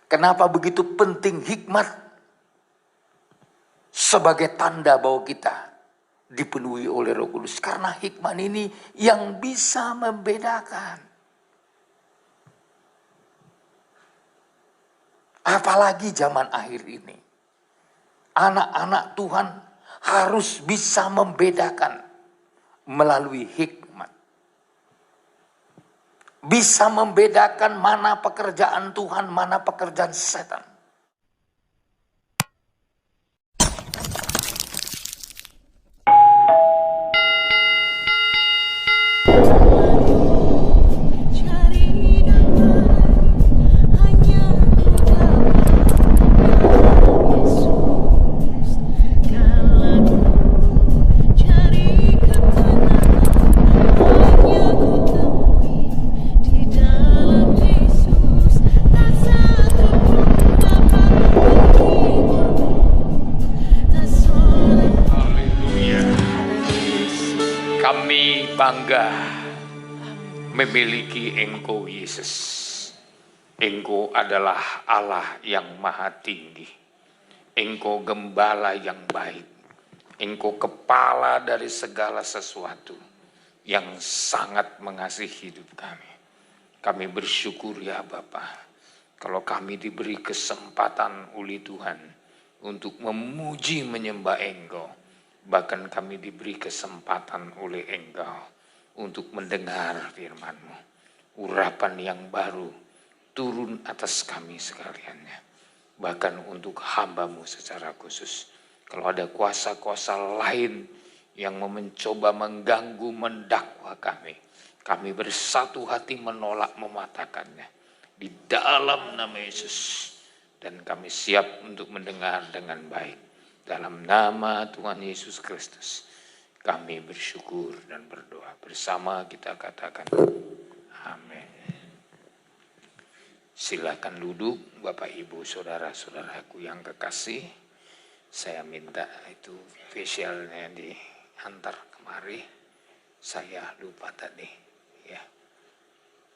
Kenapa begitu penting hikmat sebagai tanda bahwa kita dipenuhi oleh Roh Kudus? Karena hikmat ini yang bisa membedakan. Apalagi zaman akhir ini. Anak-anak Tuhan harus bisa membedakan melalui hikmat. Bisa membedakan mana pekerjaan Tuhan, mana pekerjaan setan. Bangga memiliki Engkau Yesus. Engkau adalah Allah yang maha tinggi. Engkau gembala yang baik. Engkau kepala dari segala sesuatu yang sangat mengasihi hidup kami. Kami bersyukur ya Bapa, kalau kami diberi kesempatan oleh Tuhan untuk memuji menyembah Engkau. Bahkan kami diberi kesempatan oleh Engkau untuk mendengar firman-Mu. Urapan yang baru turun atas kami sekaliannya. Bahkan untuk hamba-Mu secara khusus. Kalau ada kuasa-kuasa lain yang mencoba mengganggu, mendakwa kami bersatu hati menolak, mematakannya. Di dalam nama Yesus. Dan kami siap untuk mendengar dengan baik. Dalam nama Tuhan Yesus Kristus, kami bersyukur dan berdoa. Bersama kita katakan, amin. Silakan duduk, Bapak Ibu, saudara-saudaraku yang kekasih. Saya minta itu facialnya diantar kemari. Saya lupa tadi, ya.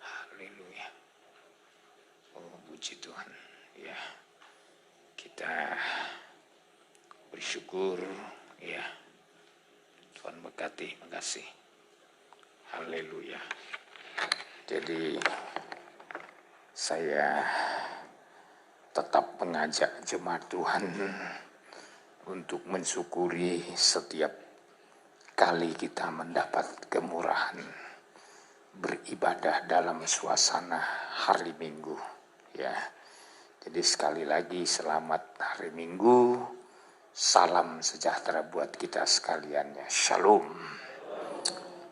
Haleluya. Oh, puji Tuhan, ya. Kita bersyukur, ya. Tuhan berkati, makasih. Haleluya. Jadi saya tetap mengajak jemaat Tuhan untuk mensyukuri setiap kali kita mendapat kemurahan beribadah dalam suasana hari Minggu, ya. Jadi sekali lagi selamat hari Minggu. Salam sejahtera buat kita sekalian, ya. Shalom.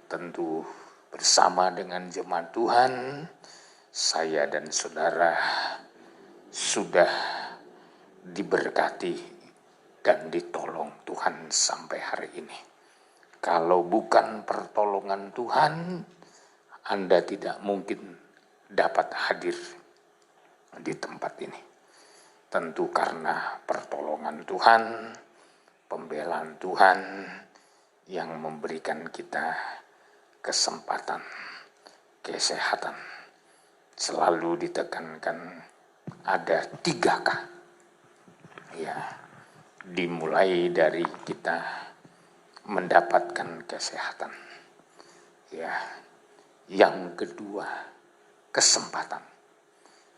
Tentu bersama dengan jemaat Tuhan, saya dan saudara sudah diberkati dan ditolong Tuhan sampai hari ini. Kalau bukan pertolongan Tuhan, Anda tidak mungkin dapat hadir di tempat ini. Tentu karena pertolongan Tuhan, pembelaan Tuhan yang memberikan kita kesempatan, kesehatan. Selalu ditekankan ada 3K. Ya, dimulai dari kita mendapatkan kesehatan. Ya, yang kedua, kesempatan.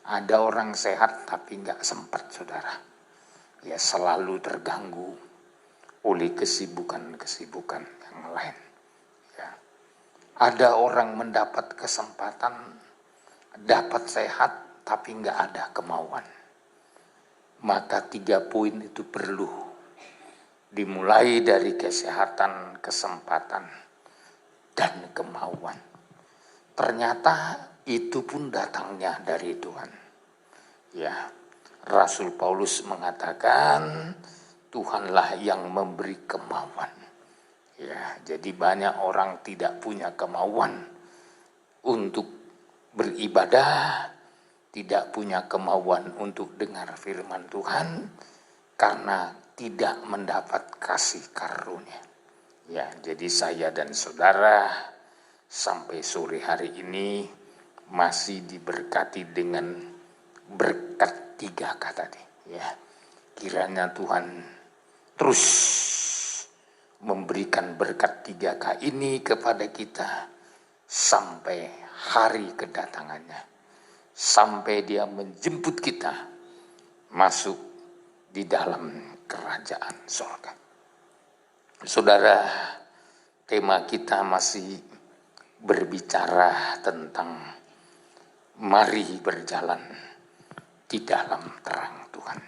Ada orang sehat tapi nggak sempat, saudara. Ya, selalu terganggu oleh kesibukan-kesibukan yang lain. Ya. Ada orang mendapat kesempatan, dapat sehat tapi nggak ada kemauan. Maka 3 poin itu perlu. Dimulai dari kesehatan, kesempatan, dan kemauan. Ternyata itu pun datangnya dari Tuhan. Ya, Rasul Paulus mengatakan Tuhanlah yang memberi kemauan. Ya, jadi banyak orang tidak punya kemauan untuk beribadah, tidak punya kemauan untuk dengar firman Tuhan karena tidak mendapat kasih karunia. Ya, jadi saya dan saudara sampai sore hari ini masih diberkati dengan berkat 3K tadi. Ya, kiranya Tuhan terus memberikan berkat 3K ini kepada kita sampai hari kedatangannya, sampai Dia menjemput kita masuk di dalam kerajaan surga. Saudara, tema kita masih berbicara tentang mari berjalan di dalam terang Tuhan.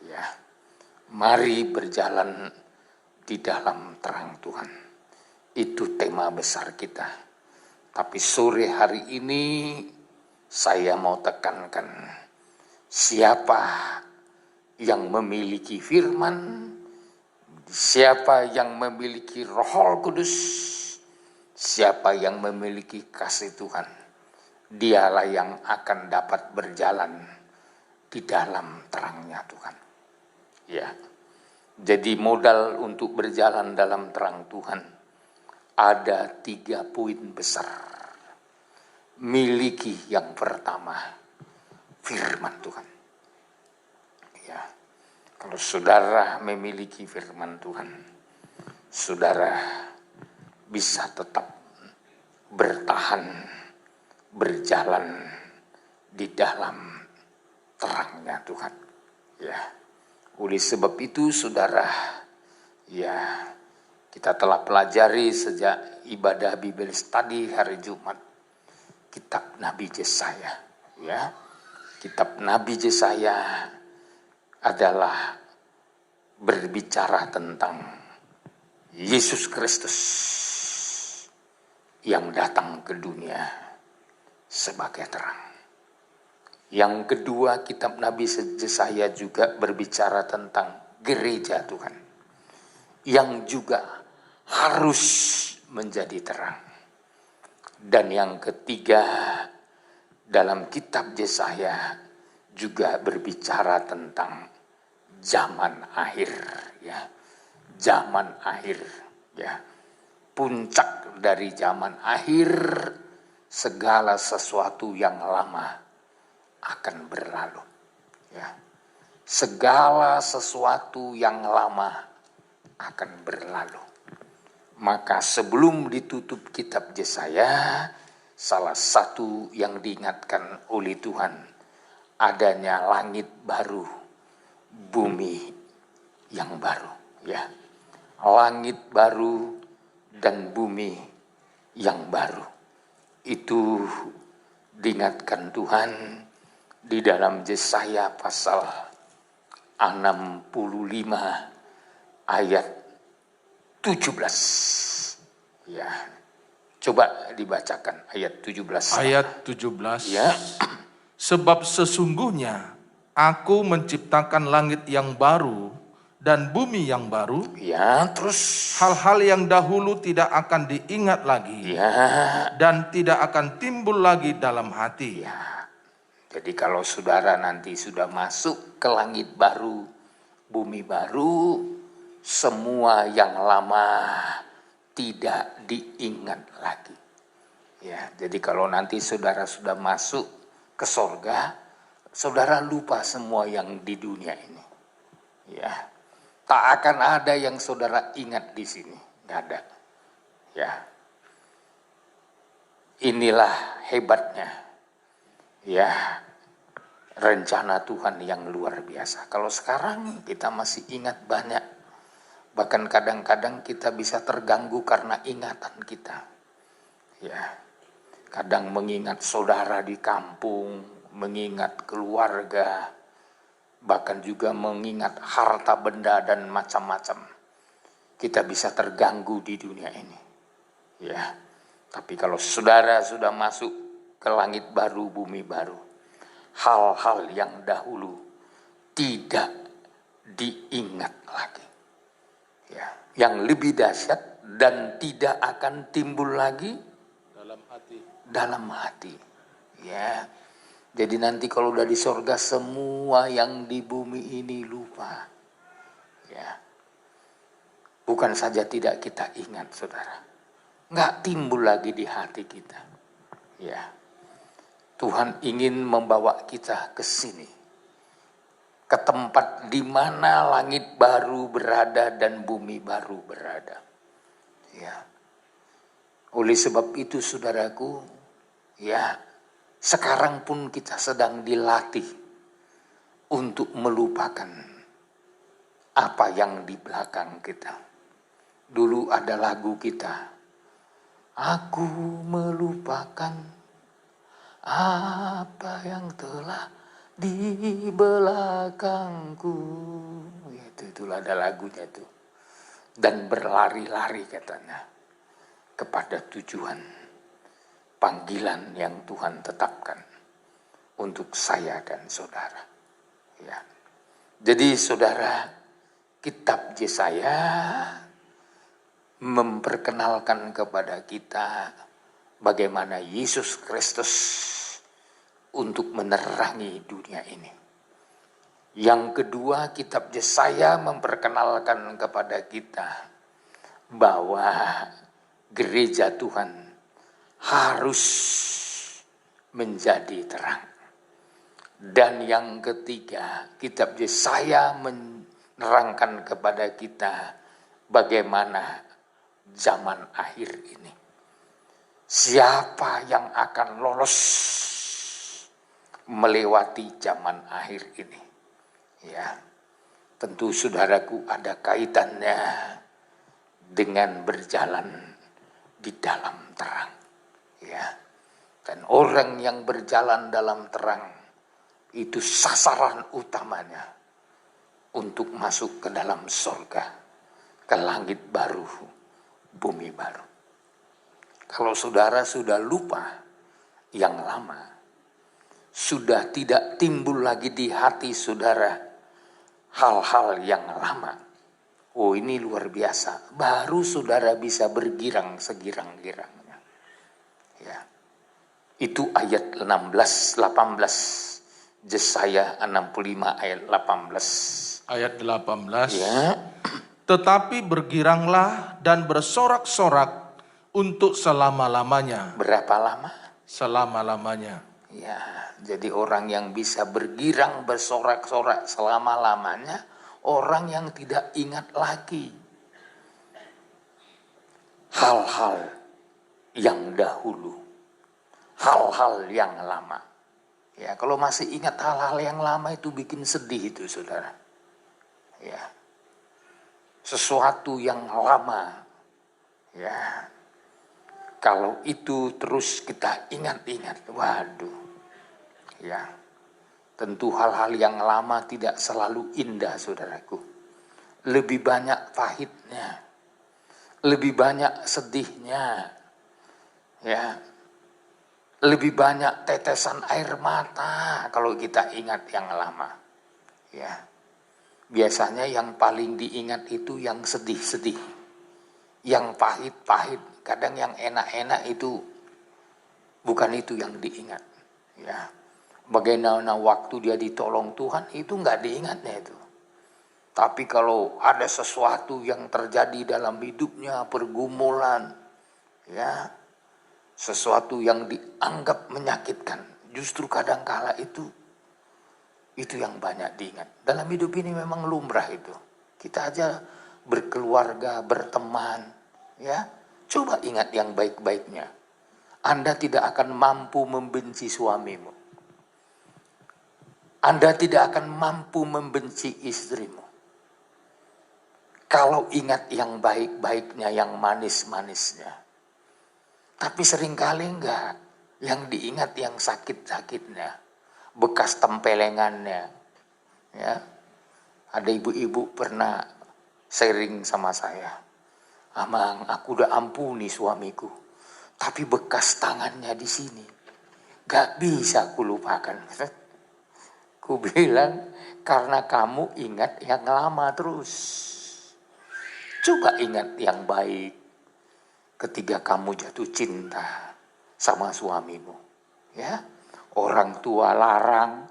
Ya, mari berjalan di dalam terang Tuhan. Itu tema besar kita. Tapi sore hari ini saya mau tekankan, siapa yang memiliki firman, siapa yang memiliki Roh Kudus, siapa yang memiliki kasih Tuhan, dialah yang akan dapat berjalan di dalam terangnya Tuhan. Ya, jadi modal untuk berjalan dalam terang Tuhan ada 3 poin besar. Miliki yang pertama, firman Tuhan. Ya, kalau saudara memiliki firman Tuhan, saudara bisa tetap bertahan, berjalan di dalam terangnya Tuhan. Ya, oleh sebab itu saudara, ya, kita telah pelajari sejak ibadah Bible Study hari Jumat kitab Nabi Yesaya. Ya, kitab Nabi Yesaya adalah berbicara tentang Yesus Kristus yang datang ke dunia sebagai terang. Yang kedua, kitab Nabi Yesaya juga berbicara tentang gereja Tuhan yang juga harus menjadi terang. Dan yang ketiga, dalam kitab Yesaya juga berbicara tentang zaman akhir, ya. Zaman akhir, ya. Puncak dari zaman akhir, segala sesuatu yang lama akan berlalu, ya. Segala sesuatu yang lama akan berlalu. Maka sebelum ditutup kitab Yesaya, salah satu yang diingatkan oleh Tuhan adanya langit baru, bumi yang baru, ya. Langit baru dan bumi yang baru. Itu diingatkan Tuhan di dalam Yesaya pasal 65 ayat 17. Ya. Coba dibacakan ayat 17. Ayat 17. Ya. Sebab sesungguhnya aku menciptakan langit yang baru dan bumi yang baru. Ya, terus hal-hal yang dahulu tidak akan diingat lagi. Ya. Dan tidak akan timbul lagi dalam hati. Ya. Jadi kalau saudara nanti sudah masuk ke langit baru, bumi baru, semua yang lama tidak diingat lagi. Ya, jadi kalau nanti saudara sudah masuk ke sorga, saudara lupa semua yang di dunia ini. Ya, tak akan ada yang saudara ingat di sini, nggak ada. Ya, inilah hebatnya. Ya, rencana Tuhan yang luar biasa. Kalau sekarang kita masih ingat banyak, bahkan kadang-kadang kita bisa terganggu karena ingatan kita. Ya, kadang mengingat saudara di kampung, mengingat keluarga, bahkan juga mengingat harta benda dan macam-macam. Kita bisa terganggu di dunia ini. Ya, tapi kalau saudara sudah masuk ke langit baru, bumi baru, hal-hal yang dahulu tidak diingat lagi. Ya, yang lebih dahsyat dan tidak akan timbul lagi dalam hati. Ya, jadi nanti kalau udah di sorga semua yang di bumi ini lupa. Ya, bukan saja tidak kita ingat, saudara, nggak timbul lagi di hati kita. Ya, Tuhan ingin membawa kita ke sini ke tempat di mana langit baru berada dan bumi baru berada. Ya. Oleh sebab itu saudaraku, ya, sekarang pun kita sedang dilatih untuk melupakan apa yang di belakang kita. Dulu ada lagu kita, aku melupakan apa yang telah di belakangku. Itulah ada lagunya itu. Dan berlari-lari katanya kepada tujuan panggilan yang Tuhan tetapkan untuk saya dan saudara. Ya. Jadi saudara, kitab Yesaya memperkenalkan kepada kita bagaimana Yesus Kristus untuk menerangi dunia ini. Yang kedua, kitab Yesaya memperkenalkan kepada kita bahwa gereja Tuhan harus menjadi terang. Dan yang ketiga, kitab Yesaya menerangkan kepada kita bagaimana zaman akhir ini. Siapa yang akan lolos melewati zaman akhir ini? Ya, tentu saudaraku ada kaitannya dengan berjalan di dalam terang. Ya, dan orang yang berjalan dalam terang itu sasaran utamanya untuk masuk ke dalam surga, ke langit baru, bumi baru. Kalau saudara sudah lupa yang lama, sudah tidak timbul lagi di hati saudara hal-hal yang lama. Oh, ini luar biasa. Baru saudara bisa bergirang segirang-girangnya. Ya. Itu ayat 16, 18. Yesaya 65 ayat 18. Ayat 18. Ya. Tetapi bergiranglah dan bersorak-sorak untuk selama-lamanya. Berapa lama? Selama-lamanya. Ya, jadi orang yang bisa bergirang, bersorak-sorak selama-lamanya, orang yang tidak ingat lagi hal-hal yang dahulu, hal-hal yang lama. Ya, kalau masih ingat hal-hal yang lama itu bikin sedih itu, saudara. Ya, sesuatu yang lama, ya, kalau itu terus kita ingat-ingat, waduh, ya, tentu hal-hal yang lama tidak selalu indah, saudaraku. Lebih banyak pahitnya, lebih banyak sedihnya, ya, lebih banyak tetesan air mata kalau kita ingat yang lama. Ya, biasanya yang paling diingat itu yang sedih-sedih, yang pahit-pahit. Kadang yang enak-enak itu bukan itu yang diingat. Ya, bagaimana waktu dia ditolong Tuhan itu nggak diingatnya itu. Tapi kalau ada sesuatu yang terjadi dalam hidupnya, pergumulan, ya, sesuatu yang dianggap menyakitkan, justru kadangkala itu yang banyak diingat. Dalam hidup ini memang lumrah itu. Kita aja berkeluarga, berteman, ya. Coba ingat yang baik-baiknya. Anda tidak akan mampu membenci suamimu. Anda tidak akan mampu membenci istrimu. Kalau ingat yang baik-baiknya, yang manis-manisnya. Tapi seringkali enggak. Yang diingat yang sakit-sakitnya. Bekas tempelengannya. Ya. Ada ibu-ibu pernah sharing sama saya. Amang, aku udah ampuni suamiku. Tapi bekas tangannya di sini. Gak bisa aku lupakan. Ku bilang, karena kamu ingat yang lama terus. Coba ingat yang baik. Ketika kamu jatuh cinta sama suamimu. Ya, orang tua larang.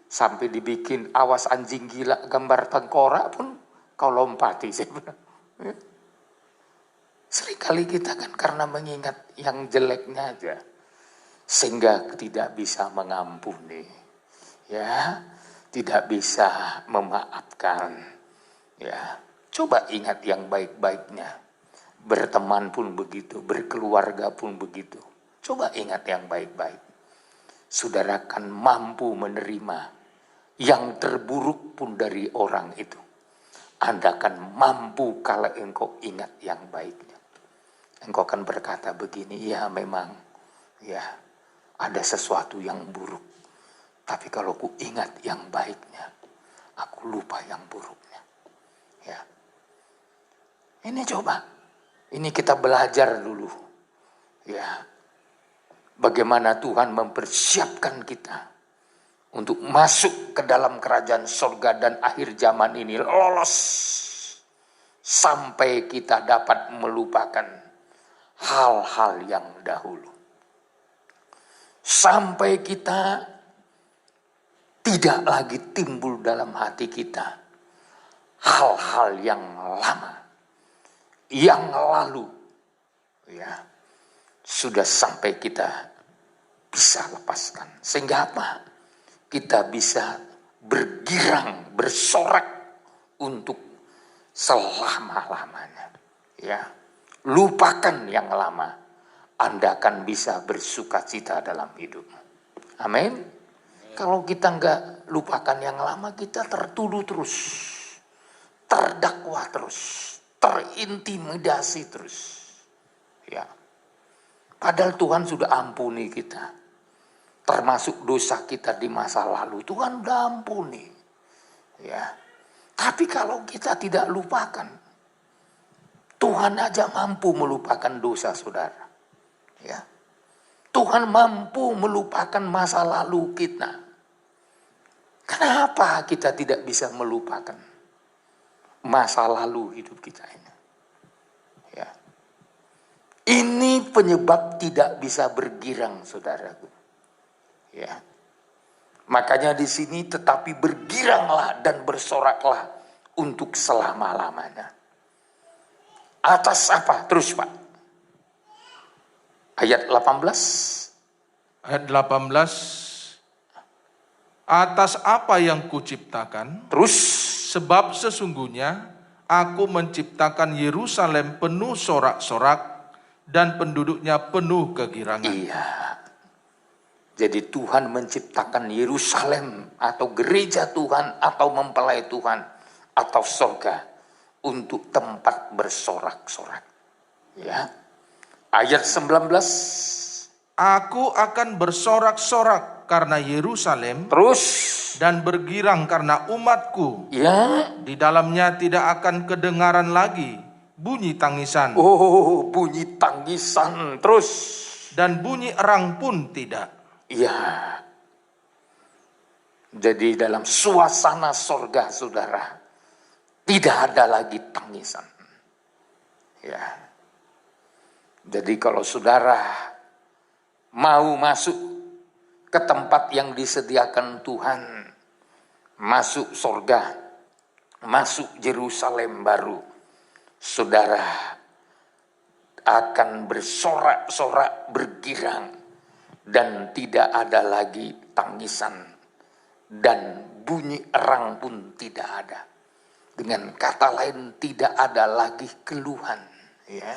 Sampai dibikin awas anjing gila gambar tengkorak pun kau lompati. Saya bilang. Ya. Seringkali kita kan karena mengingat yang jeleknya aja. Sehingga tidak bisa mengampuni. Ya, tidak bisa memaafkan. Ya, coba ingat yang baik-baiknya. Berteman pun begitu, berkeluarga pun begitu. Coba ingat yang baik-baik. Saudara akan mampu menerima yang terburuk pun dari orang itu. Anda akan mampu kalau engkau ingat yang baiknya. Engkau akan berkata begini, ya memang, ya ada sesuatu yang buruk. Tapi kalau ku ingat yang baiknya, aku lupa yang buruknya. Ya, ini coba, ini kita belajar dulu. Ya, bagaimana Tuhan mempersiapkan kita untuk masuk ke dalam kerajaan surga dan akhir zaman ini lolos sampai kita dapat melupakan hal-hal yang dahulu. Sampai kita tidak lagi timbul dalam hati kita hal-hal yang lama, yang lalu, ya sudah sampai kita bisa lepaskan. Sehingga apa? Kita bisa bergirang, bersorak untuk selama-lamanya. Ya, lupakan yang lama, Anda akan bisa bersuka cita dalam hidup. Amin. Kalau kita nggak lupakan yang lama, kita tertuduh terus, terdakwa terus, terintimidasi terus. Ya, padahal Tuhan sudah ampuni kita, termasuk dosa kita di masa lalu. Tuhan udah ampuni. Ya, tapi kalau kita tidak lupakan, Tuhan aja mampu melupakan dosa saudara. Ya, Tuhan mampu melupakan masa lalu kita. Kenapa kita tidak bisa melupakan masa lalu hidup kita ini? Ya, ini penyebab tidak bisa bergirang, saudaraku. Ya, makanya di sini tetapi bergiranglah dan bersoraklah untuk selama-lamanya. Atas apa? Terus Pak. Ayat 18. Ayat 18. Atas apa yang kuciptakan? Terus. Sebab sesungguhnya aku menciptakan Yerusalem penuh sorak-sorak dan penduduknya penuh kegirangan. Iya. Jadi Tuhan menciptakan Yerusalem atau gereja Tuhan atau mempelai Tuhan atau surga untuk tempat bersorak-sorak. Ya. Ayat 19. Aku akan bersorak-sorak karena Yerusalem. Terus. Dan bergirang karena umatku. Ya. Di dalamnya tidak akan kedengaran lagi bunyi tangisan. Oh, bunyi tangisan. Terus. Dan bunyi erang pun tidak. Ya. Jadi dalam suasana surga saudara, tidak ada lagi tangisan. Ya. Jadi kalau saudara mau masuk ke tempat yang disediakan Tuhan, masuk surga, masuk Yerusalem baru, saudara akan bersorak-sorak, bergirang, dan tidak ada lagi tangisan, dan bunyi erang pun tidak ada. Dengan kata lain, tidak ada lagi keluhan. Ya,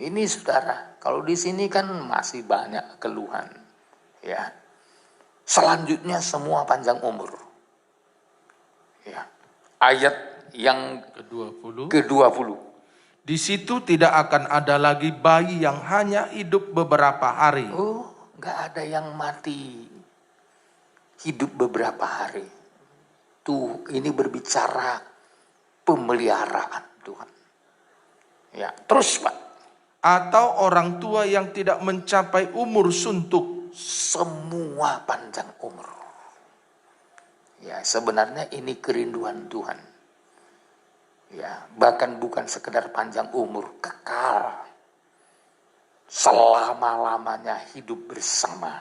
ini saudara, kalau di sini kan masih banyak keluhan. Ya, selanjutnya semua panjang umur. Ya, ayat yang ke-20. Di situ tidak akan ada lagi bayi yang hanya hidup beberapa hari. Oh, nggak ada yang mati hidup beberapa hari. Tuh, ini berbicara pemeliharaan Tuhan. Ya, terus Pak. Atau orang tua yang tidak mencapai umur suntuk. Semua panjang umur. Ya, sebenarnya ini kerinduan Tuhan. Ya, bahkan bukan sekedar panjang umur, kekal. Selama-lamanya hidup bersama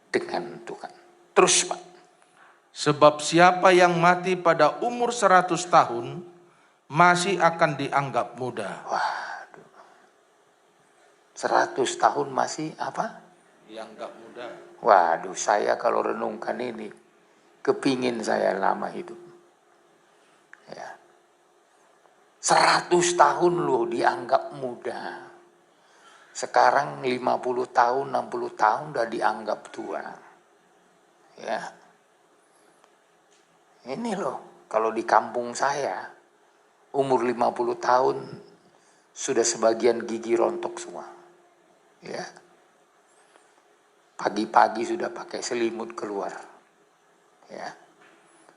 dengan Tuhan. Terus Pak. Sebab siapa yang mati pada umur 100 tahun masih akan dianggap muda. Waduh. 100 tahun masih apa? Dianggap muda. Waduh, saya kalau renungkan ini, kepingin saya lama hidup. Ya. 100 tahun loh dianggap muda. Sekarang 50 tahun, 60 tahun udah dianggap tua. Ya. Ini loh, kalau di kampung saya, umur 50 tahun sudah sebagian gigi rontok semua. Ya. Pagi-pagi sudah pakai selimut keluar. Ya.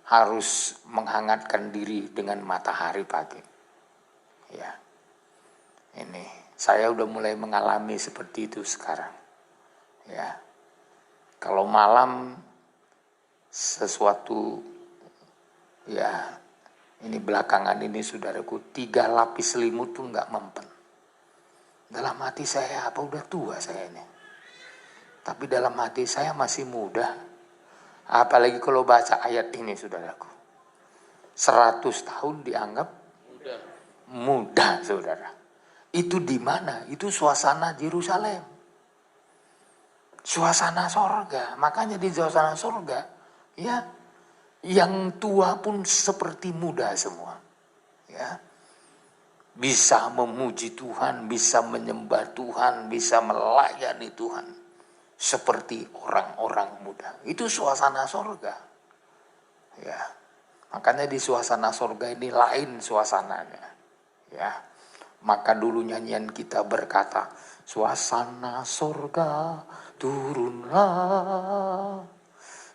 Harus menghangatkan diri dengan matahari pagi. Ya. Ini saya udah mulai mengalami seperti itu sekarang. Ya. Kalau malam sesuatu, ya ini belakangan ini saudaraku 3 lapis selimut pun nggak mempan. Dalam hati saya, apa udah tua saya ini? Tapi dalam hati saya masih muda. Apalagi kalau baca ayat ini saudaraku. 100 tahun dianggap muda saudara. Itu di mana? Itu suasana Yerusalem. Suasana sorga. Makanya di suasana sorga, ya, yang tua pun seperti muda semua. Ya. Bisa memuji Tuhan, bisa menyembah Tuhan, bisa melayani Tuhan. Seperti orang-orang muda. Itu suasana sorga. Ya. Makanya di suasana sorga ini lain suasananya. Ya. Maka dulu nyanyian kita berkata, suasana sorga turunlah,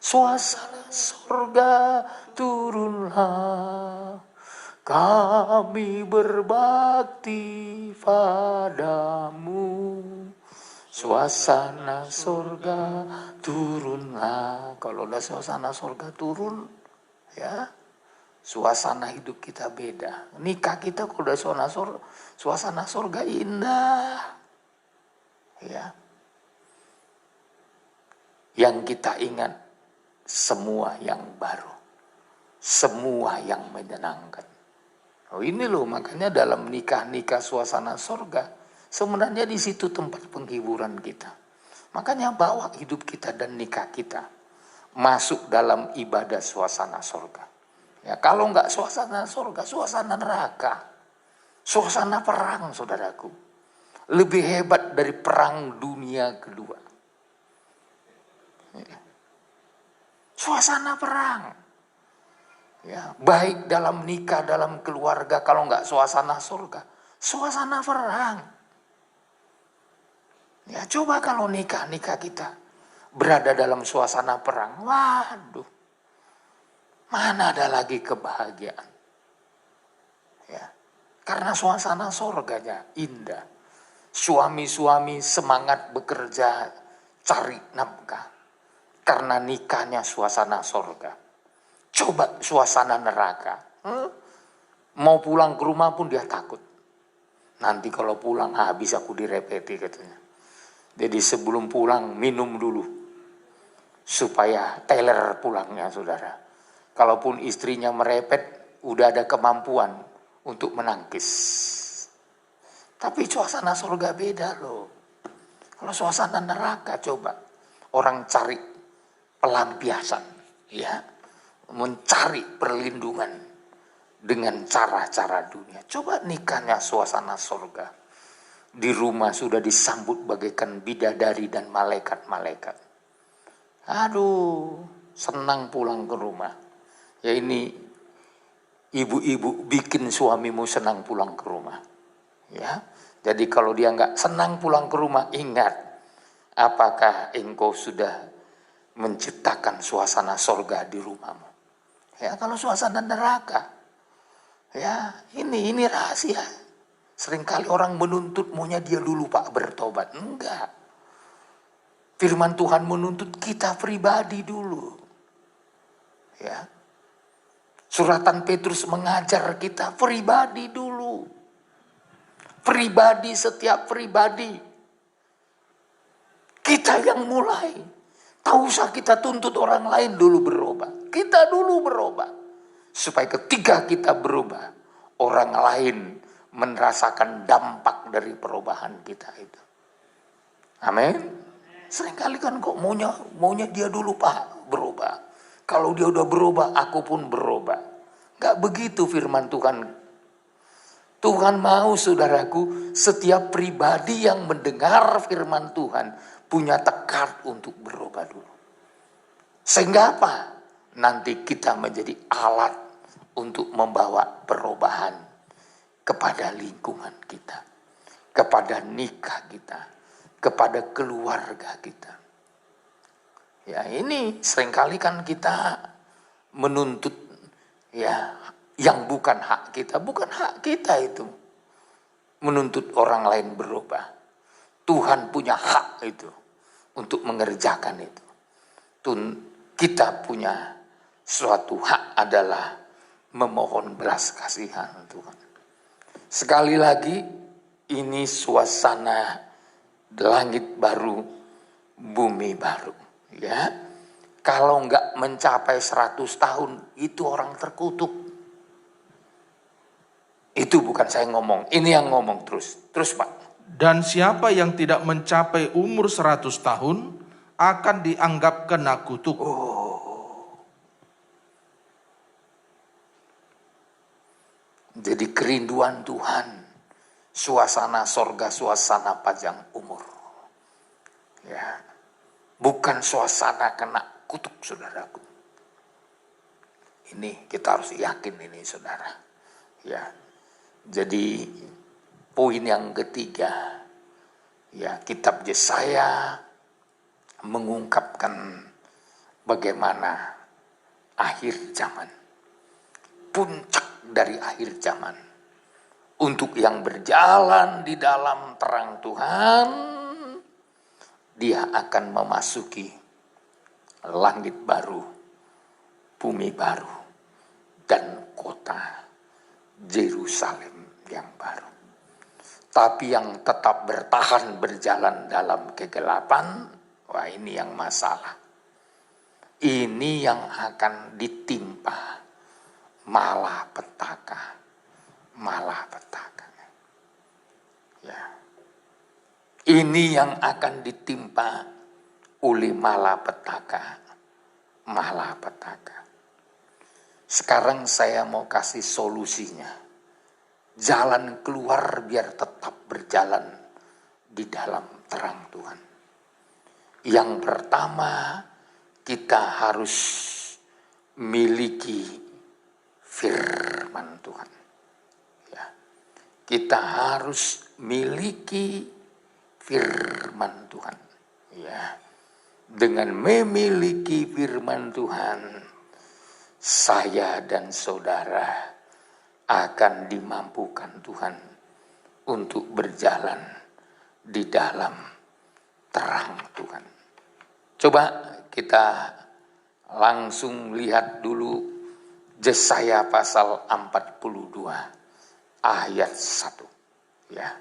suasana sorga turunlah, kami berbakti padamu, suasana sorga turunlah. Kalau udah suasana sorga turun, ya, suasana hidup kita beda. Nikah kita kalau udah suasana surga indah. Ya. Yang kita ingat semua yang baru. Semua yang menyenangkan. Oh ini loh, makanya dalam nikah suasana surga, sebenarnya di situ tempat penghiburan kita. Makanya bawa hidup kita dan nikah kita masuk dalam ibadah suasana surga. Ya, kalau enggak suasana surga, suasana neraka. Suasana perang, saudaraku. Lebih hebat dari perang dunia kedua. Ya. Suasana perang. Ya, baik dalam nikah, dalam keluarga, kalau enggak suasana surga, suasana perang. Ya, coba kalau nikah kita berada dalam suasana perang. Waduh. Mana ada lagi kebahagiaan. Ya. Karena suasana surganya indah. Suami-suami semangat bekerja, cari nafkah. Karena nikahnya suasana surga. Coba suasana neraka. Mau pulang ke rumah pun dia takut. Nanti kalau pulang habis aku direpeti katanya. Jadi sebelum pulang minum dulu. Supaya teler pulangnya saudara. Kalaupun istrinya merepet, udah ada kemampuan untuk menangkis. Tapi suasana surga beda loh. Kalau suasana neraka coba. Orang cari pelampiasan. Ya. Mencari perlindungan dengan cara-cara dunia. Coba nikahnya suasana surga. Di rumah sudah disambut bagaikan bidadari dan malaikat-malaikat. Aduh, senang pulang ke rumah. Ya ini ibu-ibu bikin suamimu senang pulang ke rumah. Ya, jadi kalau dia nggak senang pulang ke rumah, ingat, apakah engkau sudah menciptakan suasana sorga di rumahmu? Ya, kalau suasana neraka, ya ini rahasia. Seringkali orang menuntut maunya dia dulu Pak bertobat. Enggak. Firman Tuhan menuntut kita pribadi dulu. Ya. Suratan Petrus mengajar kita pribadi dulu. Pribadi, setiap pribadi. Kita yang mulai. Tak usah kita tuntut orang lain dulu berubah. Kita dulu berubah. Supaya ketika kita berubah, orang lain merasakan dampak dari perubahan kita itu. Amin. Seringkali kan kok maunya dia dulu Pak berubah. Kalau dia udah berubah, aku pun berubah. Gak begitu firman Tuhan. Tuhan mau, saudaraku, setiap pribadi yang mendengar firman Tuhan punya tekad untuk berubah dulu. Sehingga apa? Nanti kita menjadi alat untuk membawa perubahan kepada lingkungan kita, kepada nikah kita, kepada keluarga kita. Ya, ini seringkali kan kita menuntut ya yang bukan hak kita. Bukan hak kita itu menuntut orang lain berubah. Tuhan punya hak itu untuk mengerjakan itu. Kita punya suatu hak adalah memohon belas kasihan Tuhan. Sekali lagi, ini suasana langit baru, bumi baru. Ya, kalau nggak mencapai 100 tahun, itu orang terkutuk. Itu bukan saya ngomong, ini yang ngomong terus. Terus Pak. Dan siapa yang tidak mencapai umur 100 tahun akan dianggap kena kutuk. Jadi kerinduan Tuhan, suasana sorga, suasana panjang umur. Ya, bukan suasana kena kutuk, saudaraku. Ini kita harus yakin ini, saudara. Ya, jadi poin yang ketiga, ya, kitab Yesaya mengungkapkan bagaimana akhir zaman, puncak dari akhir zaman. Untuk yang berjalan di dalam terang Tuhan, dia akan memasuki langit baru, bumi baru, dan kota Yerusalem yang baru. Tapi yang tetap bertahan berjalan dalam kegelapan, wah ini yang masalah. Ini yang akan ditimpa malapetaka. Ya. Ini yang akan ditimpa oleh malapetaka. Sekarang saya mau kasih solusinya. Jalan keluar biar tetap berjalan di dalam terang Tuhan. Yang pertama, kita harus miliki firman Tuhan. Ya. Kita harus miliki firman Tuhan. Ya. Dengan memiliki firman Tuhan, saya dan saudara akan dimampukan Tuhan untuk berjalan di dalam terang Tuhan. Coba kita langsung lihat dulu Yesaya pasal 42 ayat 1. Ya.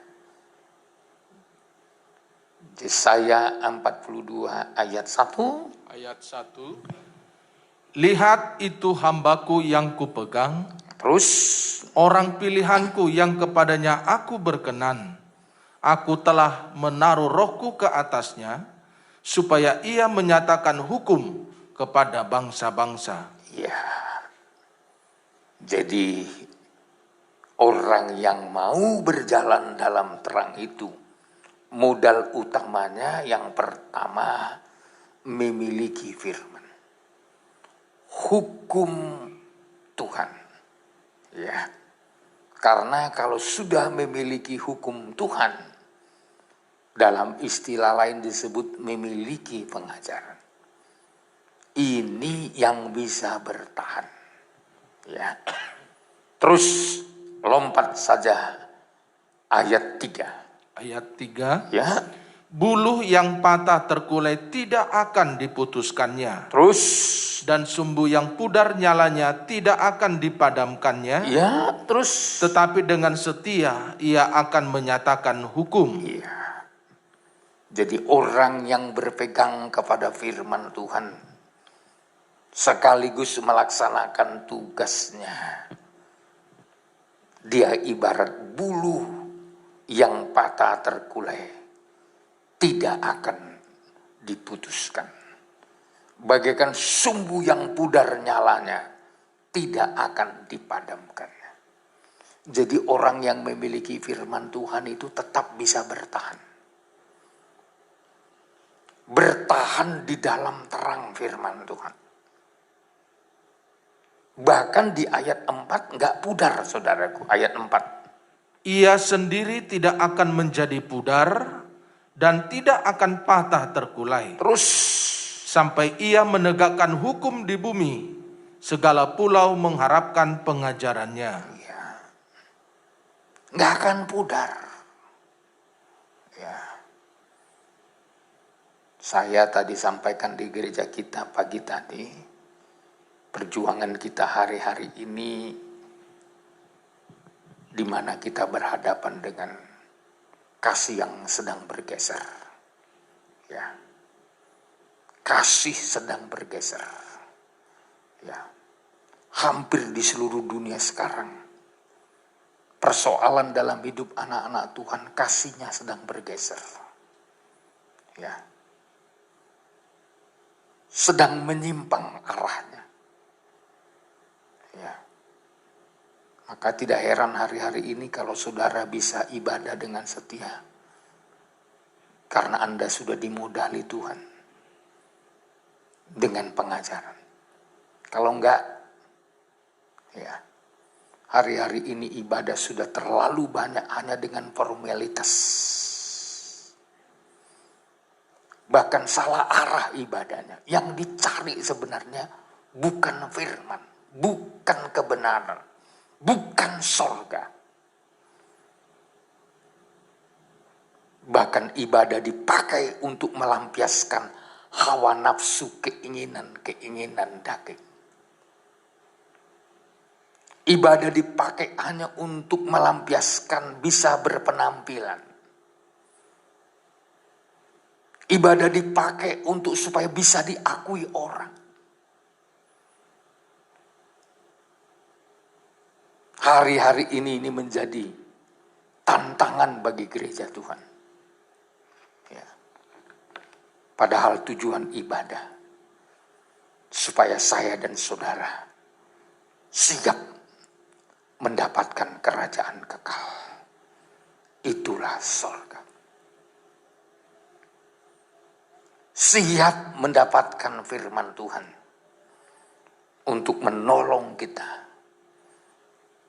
Yesaya 42 ayat 1. Ayat 1. Lihat itu hambaku yang kupegang, Terus orang pilihanku yang kepadanya aku berkenan. Aku telah menaruh rohku ke atasnya, supaya ia menyatakan hukum kepada bangsa-bangsa. ya, jadi orang yang mau berjalan dalam terang itu, modal utamanya yang pertama memiliki firman. Hukum Tuhan. Ya. Karena kalau sudah memiliki hukum Tuhan, dalam istilah lain disebut memiliki pengajaran. Ini yang bisa bertahan. Ya. Terus lompat saja ayat 3. Ayat 3. Ya. Buluh yang patah terkulai tidak akan diputuskannya. Terus Dan sumbu yang pudar nyalanya tidak akan dipadamkannya. ya, terus Tetapi dengan setia ia akan menyatakan hukum. iya. Jadi orang yang berpegang kepada firman Tuhan sekaligus melaksanakan tugasnya. Dia ibarat buluh yang patah terkulai, tidak akan diputuskan. bagaikan sumbu yang pudar nyalanya, tidak akan dipadamkan. Jadi orang yang memiliki firman Tuhan itu tetap bisa bertahan. Bertahan di dalam terang firman Tuhan. Bahkan di ayat 4 nggak pudar, saudaraku. Ayat 4. Ia sendiri tidak akan menjadi pudar dan tidak akan patah terkulai. Terus sampai ia menegakkan hukum di bumi, segala pulau mengharapkan pengajarannya. nggak akan pudar. Ya. Saya tadi sampaikan di gereja kita pagi tadi, perjuangan kita hari-hari ini di mana kita berhadapan dengan kasih yang sedang bergeser. Ya. Kasih sedang bergeser. Ya. Hampir di seluruh dunia sekarang. Persoalan dalam hidup anak-anak Tuhan, kasihnya sedang bergeser. Ya. Sedang menyimpang arahnya. Ya. Maka tidak heran hari-hari ini kalau saudara bisa ibadah dengan setia. Karena Anda sudah dimodali Tuhan. Dengan pengajaran. Kalau enggak, ya. Hari-hari ini ibadah sudah terlalu banyak hanya dengan formalitas. Bahkan salah arah ibadahnya. Yang dicari sebenarnya bukan firman, bukan kebenaran, bukan sorga. Bahkan ibadah dipakai untuk melampiaskan hawa nafsu, keinginan daging. Ibadah dipakai hanya untuk melampiaskan bisa berpenampilan. Ibadah dipakai untuk supaya bisa diakui orang. Hari-hari ini menjadi tantangan bagi gereja Tuhan. Ya. Padahal tujuan ibadah supaya saya dan saudara siap mendapatkan kerajaan kekal. Itulah sorga. Siap mendapatkan firman Tuhan untuk menolong kita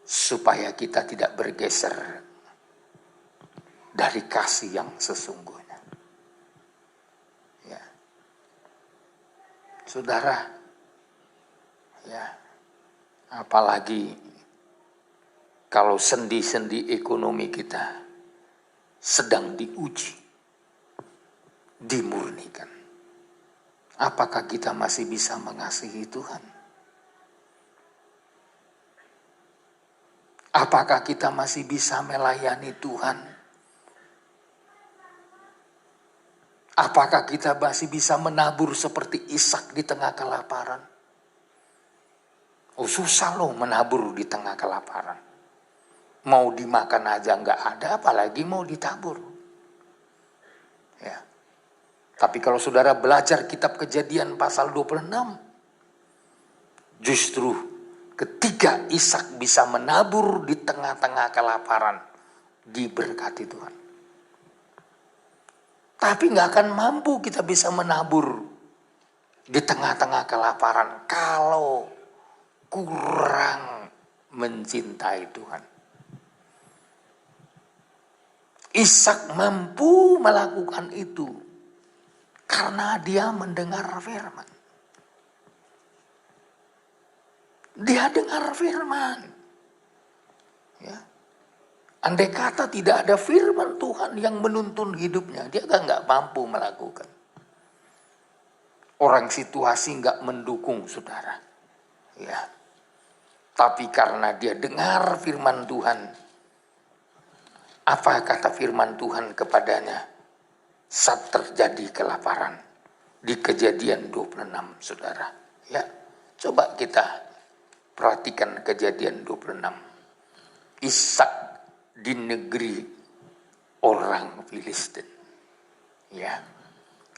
supaya kita tidak bergeser dari kasih yang sesungguhnya. Ya. Saudara, ya, apalagi kalau sendi-sendi ekonomi kita sedang diuji, dimurnikan. Apakah kita masih bisa mengasihi Tuhan? Apakah kita masih bisa melayani Tuhan? Apakah kita masih bisa menabur seperti Ishak di tengah kelaparan? Oh, susah loh menabur di tengah kelaparan. Mau dimakan aja nggak ada, apalagi mau ditabur. Ya. Tapi kalau saudara belajar kitab Kejadian pasal 26, justru ketika Ishak bisa menabur di tengah-tengah kelaparan, diberkati Tuhan. Tapi nggak akan mampu kita bisa menabur di tengah-tengah kelaparan kalau kurang mencintai Tuhan. Ishak mampu melakukan itu karena dia mendengar firman. Dia dengar firman. Ya. Andai kata tidak ada firman Tuhan yang menuntun hidupnya, dia kan nggak mampu melakukan. Orang situasi nggak mendukung saudara. Ya. Tapi karena dia dengar firman Tuhan, apa kata firman Tuhan kepadanya saat terjadi kelaparan di Kejadian 26, saudara. Ya, coba kita perhatikan Kejadian 26. Ishak di negeri orang Filistin. Ya.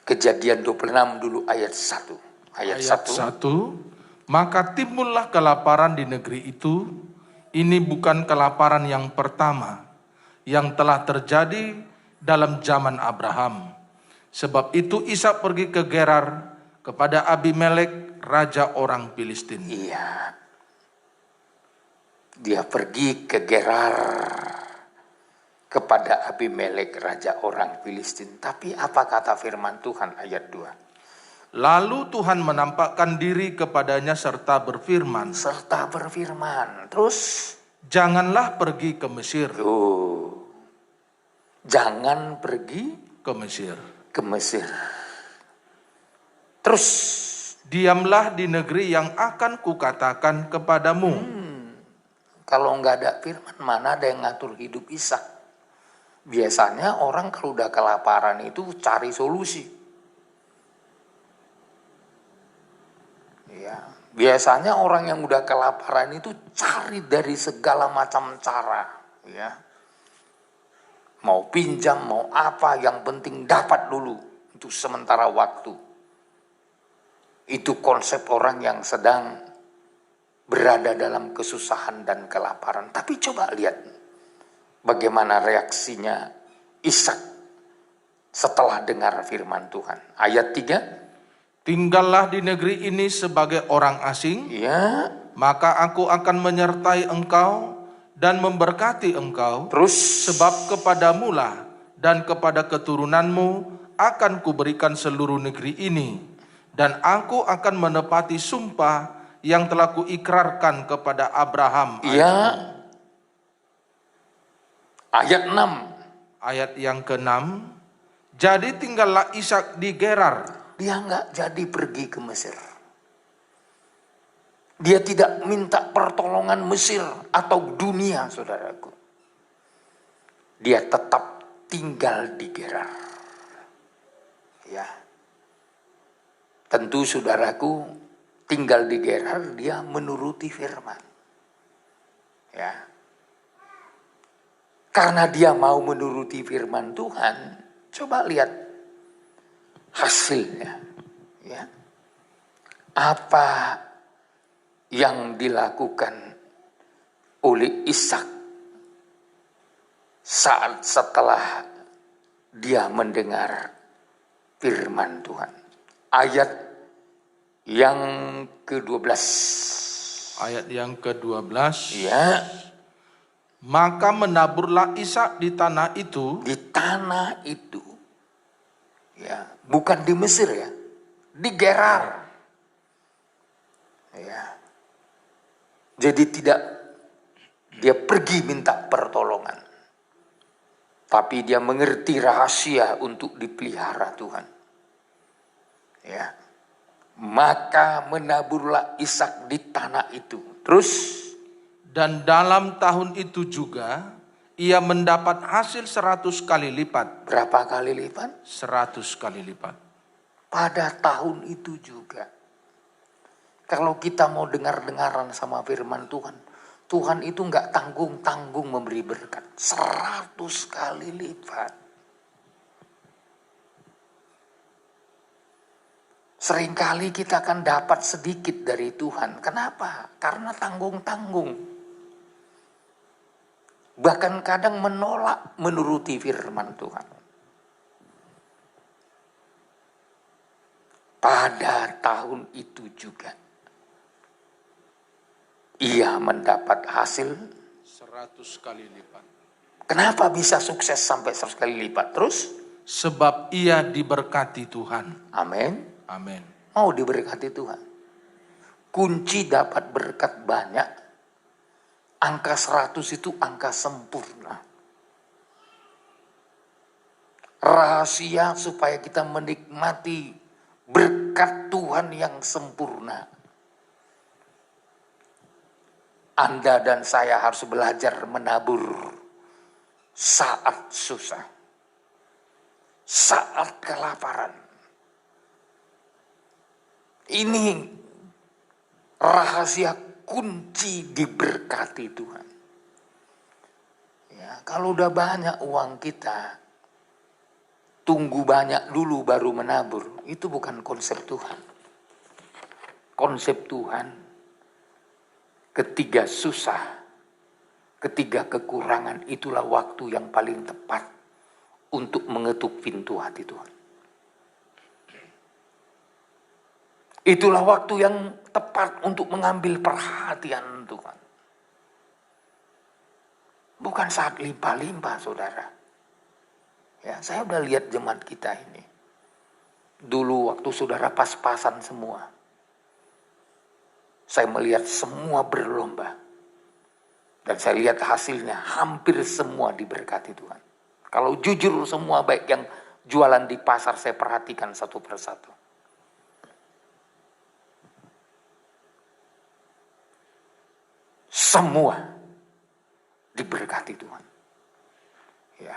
Kejadian 26 dulu ayat 1. Ayat Ayat 1. 1, maka timbullah kelaparan di negeri itu. Ini bukan kelaparan yang pertama yang telah terjadi dalam zaman Abraham. Sebab itu Ishak pergi ke Gerar kepada Abimelek, raja orang Filistin. Iya. Dia pergi ke Gerar kepada Abimelek, raja orang Filistin. Tapi apa kata firman Tuhan ayat 2? Lalu Tuhan menampakkan diri kepadanya serta berfirman, Terus, janganlah pergi ke Mesir. Jangan pergi Ke Mesir. ke Mesir. Terus, Diamlah di negeri yang akan kukatakan kepadamu. kalau nggak ada firman, mana ada yang ngatur hidup Ishak? Biasanya orang kalau udah kelaparan itu cari solusi. Ya, biasanya orang yang udah kelaparan itu cari dari segala macam cara, ya. Mau pinjam, mau apa, yang penting dapat dulu untuk sementara waktu. Itu konsep orang yang sedang berada dalam kesusahan dan kelaparan. Tapi coba lihat bagaimana reaksinya Ishak setelah dengar firman Tuhan. Ayat 3. Tinggallah di negeri ini sebagai orang asing, Ya, maka aku akan menyertai engkau dan memberkati engkau. terus Sebab kepadamulah dan kepada keturunanmu akan kuberikan seluruh negeri ini, dan aku akan menepati sumpah yang telah kuikrarkan kepada Abraham. ya, ayat 6. Ayat yang ke-6, jadi tinggallah Ishak di Gerar. Dia nggak jadi pergi ke Mesir. Dia tidak minta pertolongan Mesir atau dunia, saudaraku. Dia tetap tinggal di Gerar. Ya. Tentu saudaraku, tinggal di Gerar dia menuruti firman. Ya. Karena dia mau menuruti firman Tuhan, coba lihat hasilnya. Ya. Apa yang dilakukan oleh Ishak saat setelah dia mendengar firman Tuhan. Ayat yang ke-12. Ayat yang ke-12, Ya, maka menaburlah Ishak di tanah itu. di tanah itu. Ya, bukan di Mesir ya, di Gerar. Ya. Jadi tidak dia pergi minta pertolongan. Tapi dia mengerti rahasia untuk dipelihara Tuhan. Ya. Maka menaburlah Ishak di tanah itu. Terus, Dan dalam tahun itu juga ia mendapat hasil 100 kali lipat. berapa kali lipat? 100 kali lipat. Pada tahun itu juga. Kalau kita mau dengar-dengaran sama firman Tuhan, Tuhan itu nggak tanggung-tanggung memberi berkat. 100 kali lipat. Seringkali kita akan dapat sedikit dari Tuhan. Kenapa? Karena tanggung-tanggung. Bahkan kadang menolak menuruti firman Tuhan. Pada tahun itu juga ia mendapat hasil 100 kali lipat. Kenapa bisa sukses sampai 100 kali lipat? Terus? Sebab ia diberkati Tuhan. Amin. Amin. Mau diberkati Tuhan. Kunci dapat berkat banyak. Angka 100 itu angka sempurna. Rahasia supaya kita menikmati berkat Tuhan yang sempurna. Anda dan saya harus belajar menabur saat susah. Saat kelaparan. Ini rahasia kunci diberkati Tuhan. Ya, kalau udah banyak uang kita, tunggu banyak dulu baru menabur. Itu bukan konsep Tuhan. konsep Tuhan, ketika susah, ketika kekurangan, itulah waktu yang paling tepat untuk mengetuk pintu hati Tuhan. Itulah waktu yang tepat untuk mengambil perhatian Tuhan. Bukan saat limpah-limpah, saudara. Ya, saya udah lihat jemaat kita ini. Dulu waktu saudara pas-pasan semua, saya melihat semua berlomba. Dan saya lihat hasilnya hampir semua diberkati Tuhan. Kalau jujur semua, baik yang jualan di pasar, saya perhatikan satu persatu. Semua diberkati Tuhan. Ya.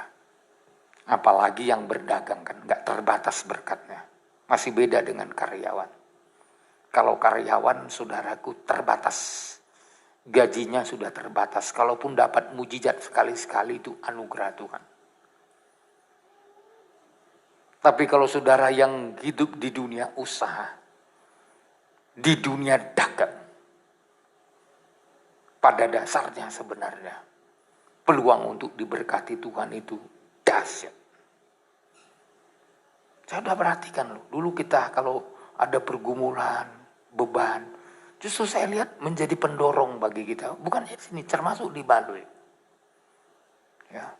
Apalagi yang berdagang kan, nggak terbatas berkatnya. Masih beda dengan karyawan. Kalau karyawan, saudaraku, terbatas. Gajinya sudah terbatas. Kalaupun dapat mujizat sekali-sekali, itu anugerah Tuhan. Tapi kalau saudara yang hidup di dunia usaha, di dunia dagang, pada dasarnya sebenarnya peluang untuk diberkati Tuhan itu dahsyat. Saya udah perhatikan loh, dulu kita kalau ada pergumulan, beban, justru saya lihat menjadi pendorong bagi kita. Bukan di sini, termasuk di Baduy. Ya.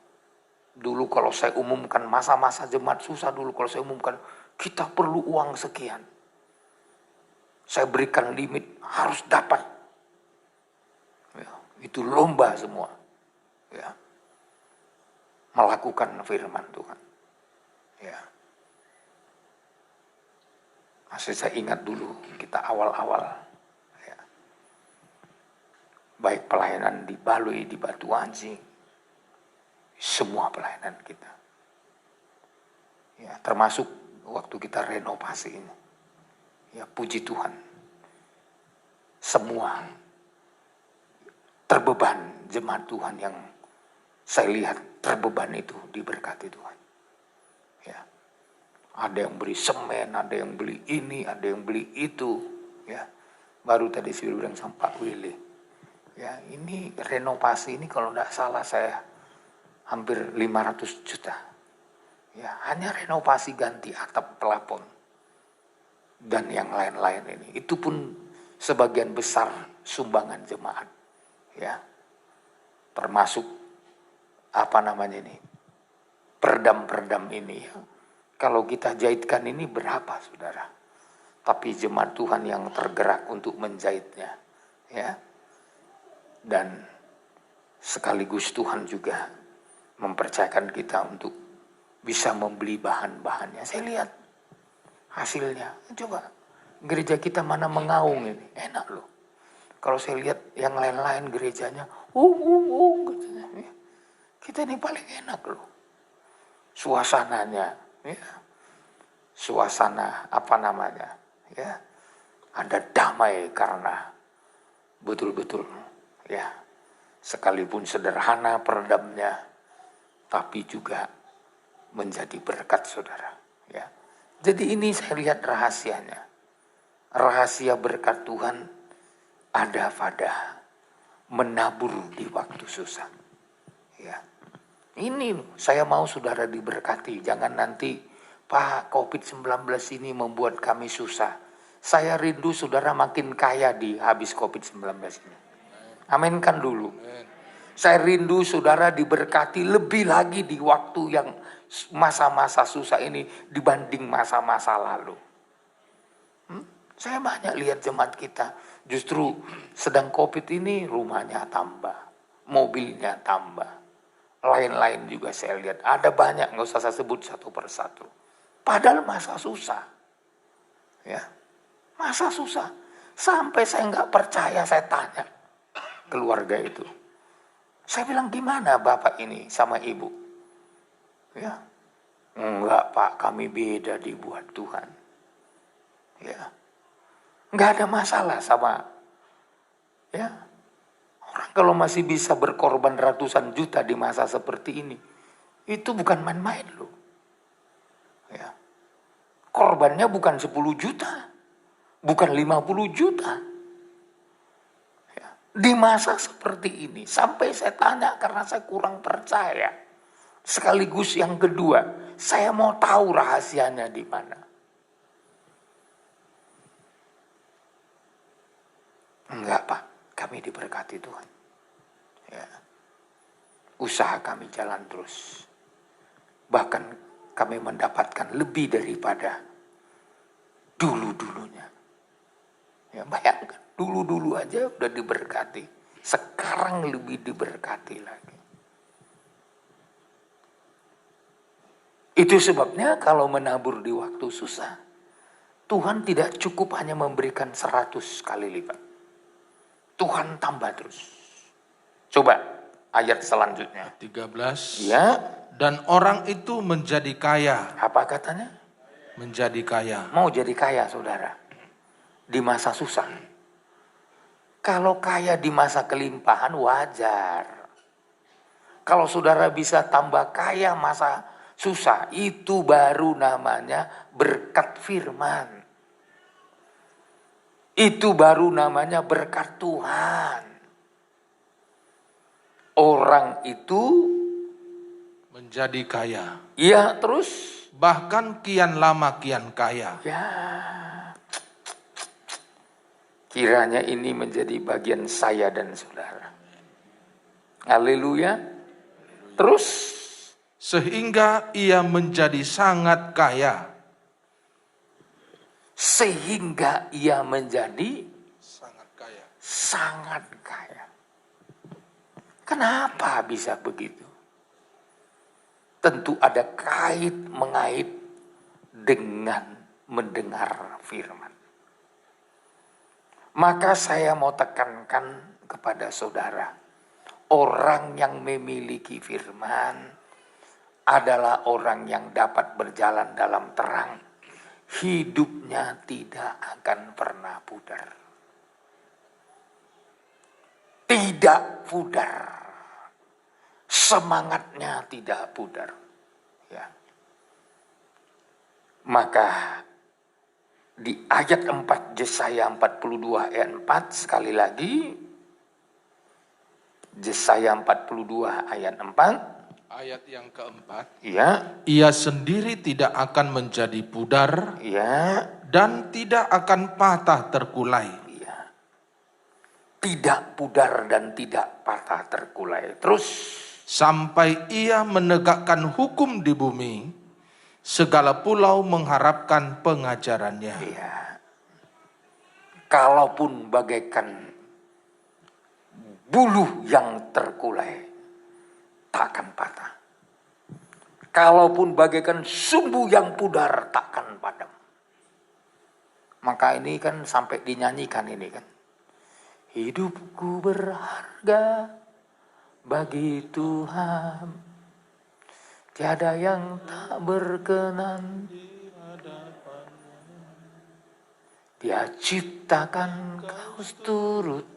Dulu kalau saya umumkan masa-masa jemaat susah, dulu kalau saya umumkan kita perlu uang sekian, saya berikan limit, harus dapat. Ya, itu lomba semua. Ya. Melakukan firman Tuhan. Ya. Masih saya ingat dulu kita awal-awal. Ya. Baik pelayanan di Baluy, di Batuanji, semua pelayanan kita. Ya, termasuk waktu kita renovasi ini. Ya, puji Tuhan. Semua terbeban jemaat Tuhan yang saya lihat terbeban itu diberkati Tuhan. Ya. Ada yang beli semen, ada yang beli ini, ada yang beli itu. Ya. Baru tadi saya bilang sama Pak Willy. Ya, ini renovasi ini kalau tidak salah saya hampir 500 juta. Ya, hanya renovasi ganti atap, pelafon dan yang lain-lain ini. Itu pun sebagian besar sumbangan jemaat. Ya. Termasuk peredam-peredam ini. Ya. Kalau kita jahitkan ini berapa, saudara? Tapi jemaat Tuhan yang tergerak untuk menjahitnya. Ya. Dan sekaligus Tuhan juga mempercayakan kita untuk bisa membeli bahan-bahannya. Saya lihat hasilnya. Coba gereja kita mana mengaung ini. Enak loh. Kalau saya lihat yang lain-lain gerejanya, katanya. Kita ini paling enak loh. Suasananya, ya. Suasana ya. Ada damai karena betul-betul, ya. Sekalipun sederhana peredamnya, tapi juga menjadi berkat, saudara. Ya. Jadi ini saya lihat rahasianya. Rahasia berkat Tuhan ada pada menabur di waktu susah. Ya. Ini saya mau saudara diberkati. Jangan nanti, Pak, COVID-19 ini membuat kami susah. Saya rindu saudara makin kaya di habis COVID-19 ini. Aminkan dulu. Saya rindu saudara diberkati lebih lagi di waktu yang masa-masa susah ini dibanding masa-masa lalu. Saya banyak lihat jemaat kita justru sedang COVID ini rumahnya tambah, mobilnya tambah, lain-lain juga saya lihat ada banyak, nggak usah saya sebut satu persatu. Padahal masa susah, ya, masa susah. Sampai saya nggak percaya, saya tanya keluarga itu. Saya bilang, gimana bapak ini sama ibu? Ya, enggak Pak, kami beda dibuat Tuhan. Ya, enggak ada masalah sama, ya. Orang kalau masih bisa berkorban ratusan juta di masa seperti ini, itu bukan main-main loh. Ya. Korbannya bukan 10 juta, bukan 50 juta. Ya. Di masa seperti ini, sampai saya tanya karena saya kurang percaya. Sekaligus yang kedua, saya mau tahu rahasianya di mana. Enggak Pak, kami diberkati Tuhan. Ya. Usaha kami jalan terus. Bahkan kami mendapatkan lebih daripada dulu-dulunya. Ya, bayangkan, dulu-dulu aja udah diberkati. Sekarang lebih diberkati lagi. Itu sebabnya kalau menabur di waktu susah, Tuhan tidak cukup hanya memberikan 100 kali lipat. Tuhan tambah terus. Coba ayat selanjutnya. 13. Ya. Dan orang itu menjadi kaya. Apa katanya? Menjadi kaya. Mau jadi kaya saudara. Di masa susah. Kalau kaya di masa kelimpahan wajar. Kalau saudara bisa tambah kaya masa susah, itu baru namanya berkat firman. Itu baru namanya berkat Tuhan. Orang itu menjadi kaya. Ya terus. Bahkan kian lama kian kaya. Ya. Kiranya ini menjadi bagian saya dan saudara. Haleluya. Terus. Sehingga ia menjadi sangat kaya. Sehingga ia menjadi sangat kaya. Sangat kaya. Kenapa bisa begitu? Tentu ada kait-mengait dengan mendengar firman. Maka saya mau tekankan kepada saudara, orang yang memiliki firman adalah orang yang dapat berjalan dalam terang. Hidupnya tidak akan pernah pudar. Tidak pudar. Semangatnya tidak pudar. Ya. Maka di ayat 4 Yesaya 42 ayat 4 sekali lagi. Yesaya 42 ayat 4. Ayat yang keempat. Ya. Ia sendiri tidak akan menjadi pudar. Ya. Dan tidak akan patah terkulai. Ya. Tidak pudar dan tidak patah terkulai. Terus. Sampai ia menegakkan hukum di bumi, segala pulau mengharapkan pengajarannya. Ya. Kalaupun bagaikan buluh yang terkulai, takkan patah. Kalaupun bagaikan sumbu yang pudar, takkan padam. Maka ini kan sampai dinyanyikan ini kan. Hidupku berharga bagi Tuhan, tiada yang tak berkenan. Dia ciptakan kau turut,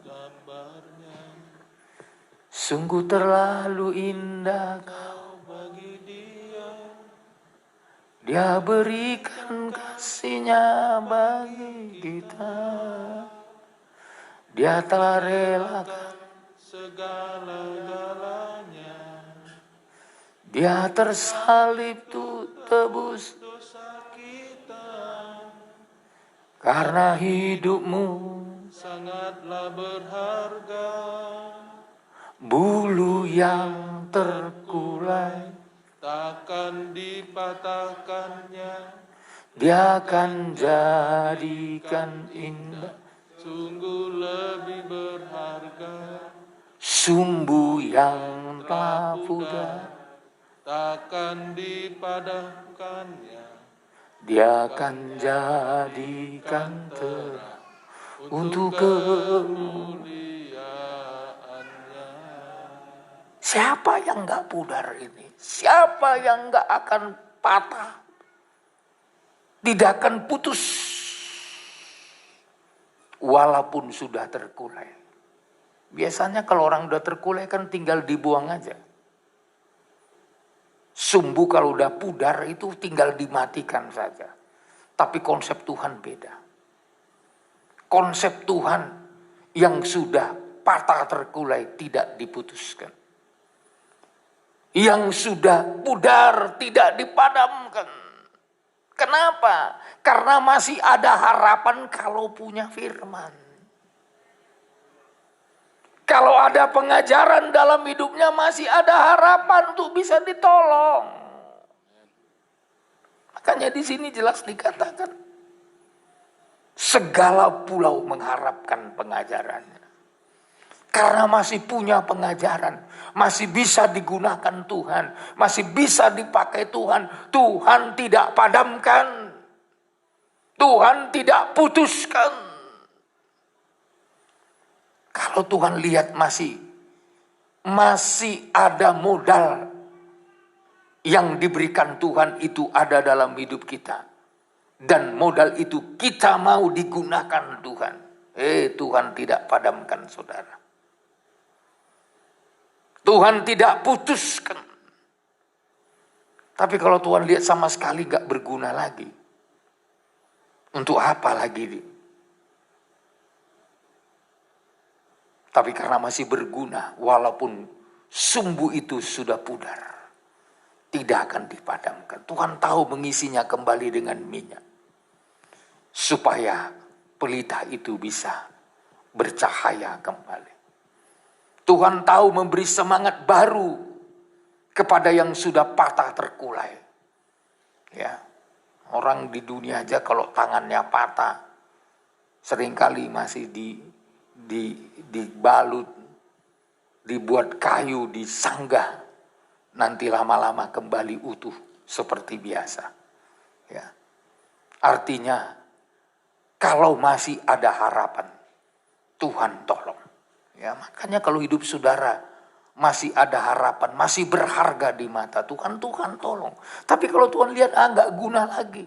sungguh terlalu indah kau bagi dia. Dia berikan kasih-Nya bagi kita. Dia telah relakan segala-galanya. Dia tersalib untuk tebus dosa kita. Karena hidupmu sangatlah berharga. Bulu yang terkulai takkan dipatahkannya. Dia akan jadikan indah. Sungguh lebih berharga. Sumbu yang telah pudar takkan dipadamkannya. Dia akan jadikan terang untuk kemuliaannya. Siapa yang gak pudar ini? Siapa yang gak akan patah? Tidak akan putus. Walaupun sudah terkulai. Biasanya kalau orang udah terkulai kan tinggal dibuang aja. Sumbu kalau udah pudar itu tinggal dimatikan saja. Tapi konsep Tuhan beda. konsep Tuhan yang sudah patah terkulai tidak diputuskan. Yang sudah pudar tidak dipadamkan. Kenapa? Karena masih ada harapan kalau punya firman. Kalau ada pengajaran dalam hidupnya masih ada harapan untuk bisa ditolong. Makanya di sini jelas dikatakan segala pulau mengharapkan pengajarannya. Karena masih punya pengajaran, masih bisa digunakan Tuhan, masih bisa dipakai Tuhan. Tuhan tidak padamkan, Tuhan tidak putuskan. Kalau Tuhan lihat masih ada modal yang diberikan Tuhan itu ada dalam hidup kita. Dan modal itu kita mau digunakan Tuhan. Tuhan tidak padamkan saudara. Tuhan tidak putuskan. Tapi kalau Tuhan lihat sama sekali gak berguna lagi. Untuk apa lagi? Tapi karena masih berguna, walaupun sumbu itu sudah pudar, tidak akan dipadamkan. Tuhan tahu mengisinya kembali dengan minyak. Supaya pelita itu bisa bercahaya kembali. Tuhan tahu memberi semangat baru kepada yang sudah patah terkulai. Ya, orang di dunia aja kalau tangannya patah, seringkali masih dibalut, dibuat kayu, disanggah, nanti lama-lama kembali utuh seperti biasa. Ya, artinya kalau masih ada harapan, Tuhan tolong. Ya, makanya kalau hidup saudara masih ada harapan, masih berharga di mata Tuhan, Tuhan tolong. Tapi kalau Tuhan lihat nggak guna lagi,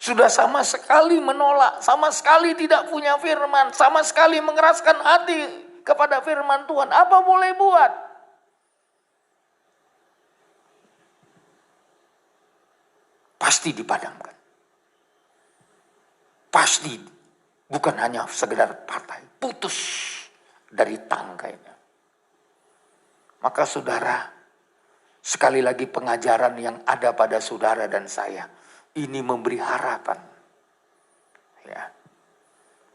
sudah sama sekali menolak, sama sekali tidak punya firman, sama sekali mengeraskan hati kepada firman Tuhan, apa boleh buat? Pasti dipadamkan. Pasti bukan hanya sekedar patah, putus dari tanggainya. Maka saudara, sekali lagi pengajaran yang ada pada saudara dan saya, ini memberi harapan. Ya.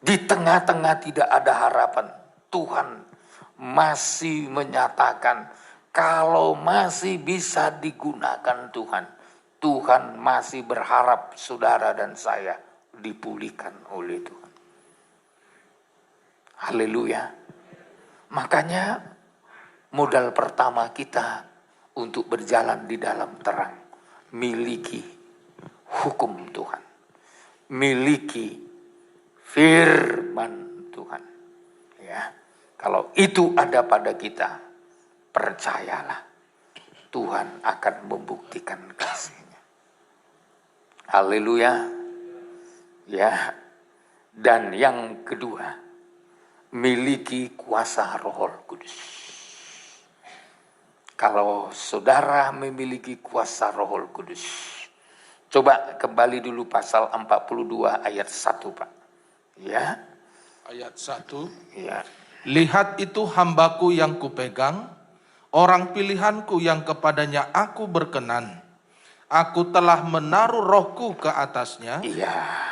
Di tengah-tengah tidak ada harapan, Tuhan masih menyatakan kalau masih bisa digunakan Tuhan, Tuhan masih berharap saudara dan saya dipulihkan oleh Tuhan. Haleluya. Makanya modal pertama kita untuk berjalan di dalam terang, miliki hukum Tuhan, miliki firman Tuhan. Ya, kalau itu ada pada kita, percayalah Tuhan akan membuktikan kasih-Nya. Haleluya. Ya. Dan yang kedua, miliki kuasa Roh Kudus. Kalau saudara memiliki kuasa Roh Kudus, coba kembali dulu pasal 42 ayat 1, Pak. Ya. Ayat 1. Ya. Lihat itu hambaku yang kupegang, orang pilihanku yang kepadanya aku berkenan. Aku telah menaruh rohku ke atasnya. Iya.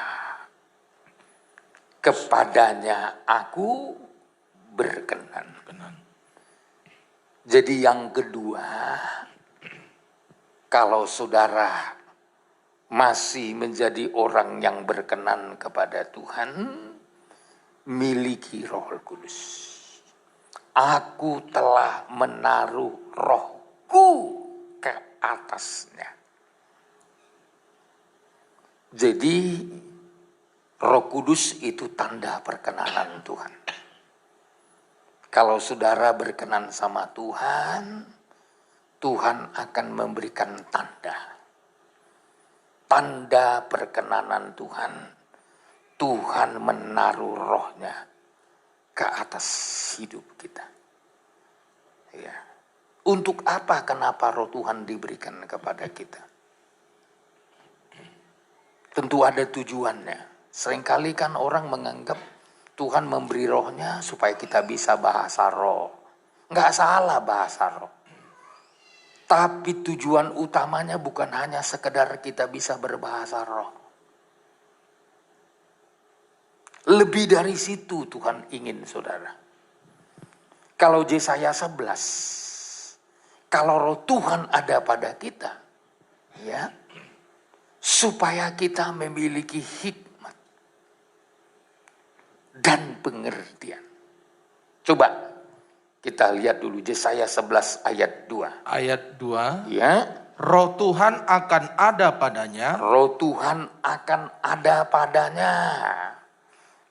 Kepadanya aku berkenan. Jadi yang kedua, kalau saudara masih menjadi orang yang berkenan kepada Tuhan, miliki Roh Kudus. Aku telah menaruh rohku ke atasnya. Jadi Roh Kudus itu tanda perkenanan Tuhan. Kalau saudara berkenan sama Tuhan, Tuhan akan memberikan tanda. Tanda perkenanan Tuhan. Tuhan menaruh rohnya ke atas hidup kita. Ya. Untuk apa, kenapa roh Tuhan diberikan kepada kita? Tentu ada tujuannya. Seringkali kan orang menganggap Tuhan memberi rohnya supaya kita bisa bahasa roh. Nggak salah bahasa roh. Tapi tujuan utamanya bukan hanya sekedar kita bisa berbahasa roh. Lebih dari situ Tuhan ingin, saudara. Kalau Yesaya 11, kalau roh Tuhan ada pada kita, ya, supaya kita memiliki hikmat dan pengertian. Coba kita lihat dulu Yesaya 11 ayat 2. Ayat 2. Ya. Roh Tuhan akan ada padanya. Roh Tuhan akan ada padanya.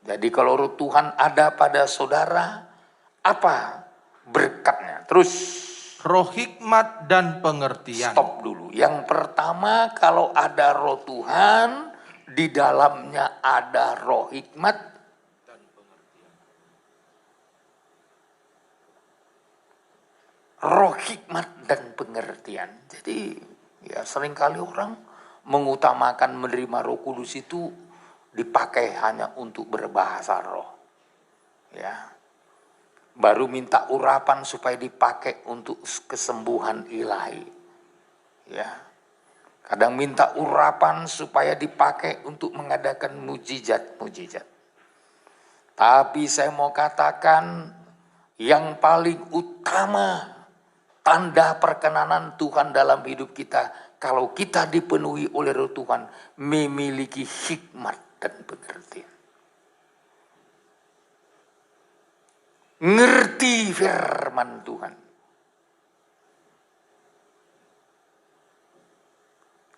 Jadi kalau roh Tuhan ada pada saudara, apa berkatnya? Terus. Roh hikmat dan pengertian. Stop dulu. Yang pertama, kalau ada roh Tuhan, di dalamnya ada roh hikmat roh hikmat dan pengertian. Jadi ya seringkali orang mengutamakan menerima Roh Kudus itu dipakai hanya untuk berbahasa roh. Ya. Baru minta urapan supaya dipakai untuk kesembuhan ilahi. Ya. Kadang minta urapan supaya dipakai untuk mengadakan mujizat-mujizat. Tapi saya mau katakan yang paling utama tanda perkenanan Tuhan dalam hidup kita, kalau kita dipenuhi oleh roh Tuhan, memiliki hikmat dan pengertian. Ngerti firman Tuhan.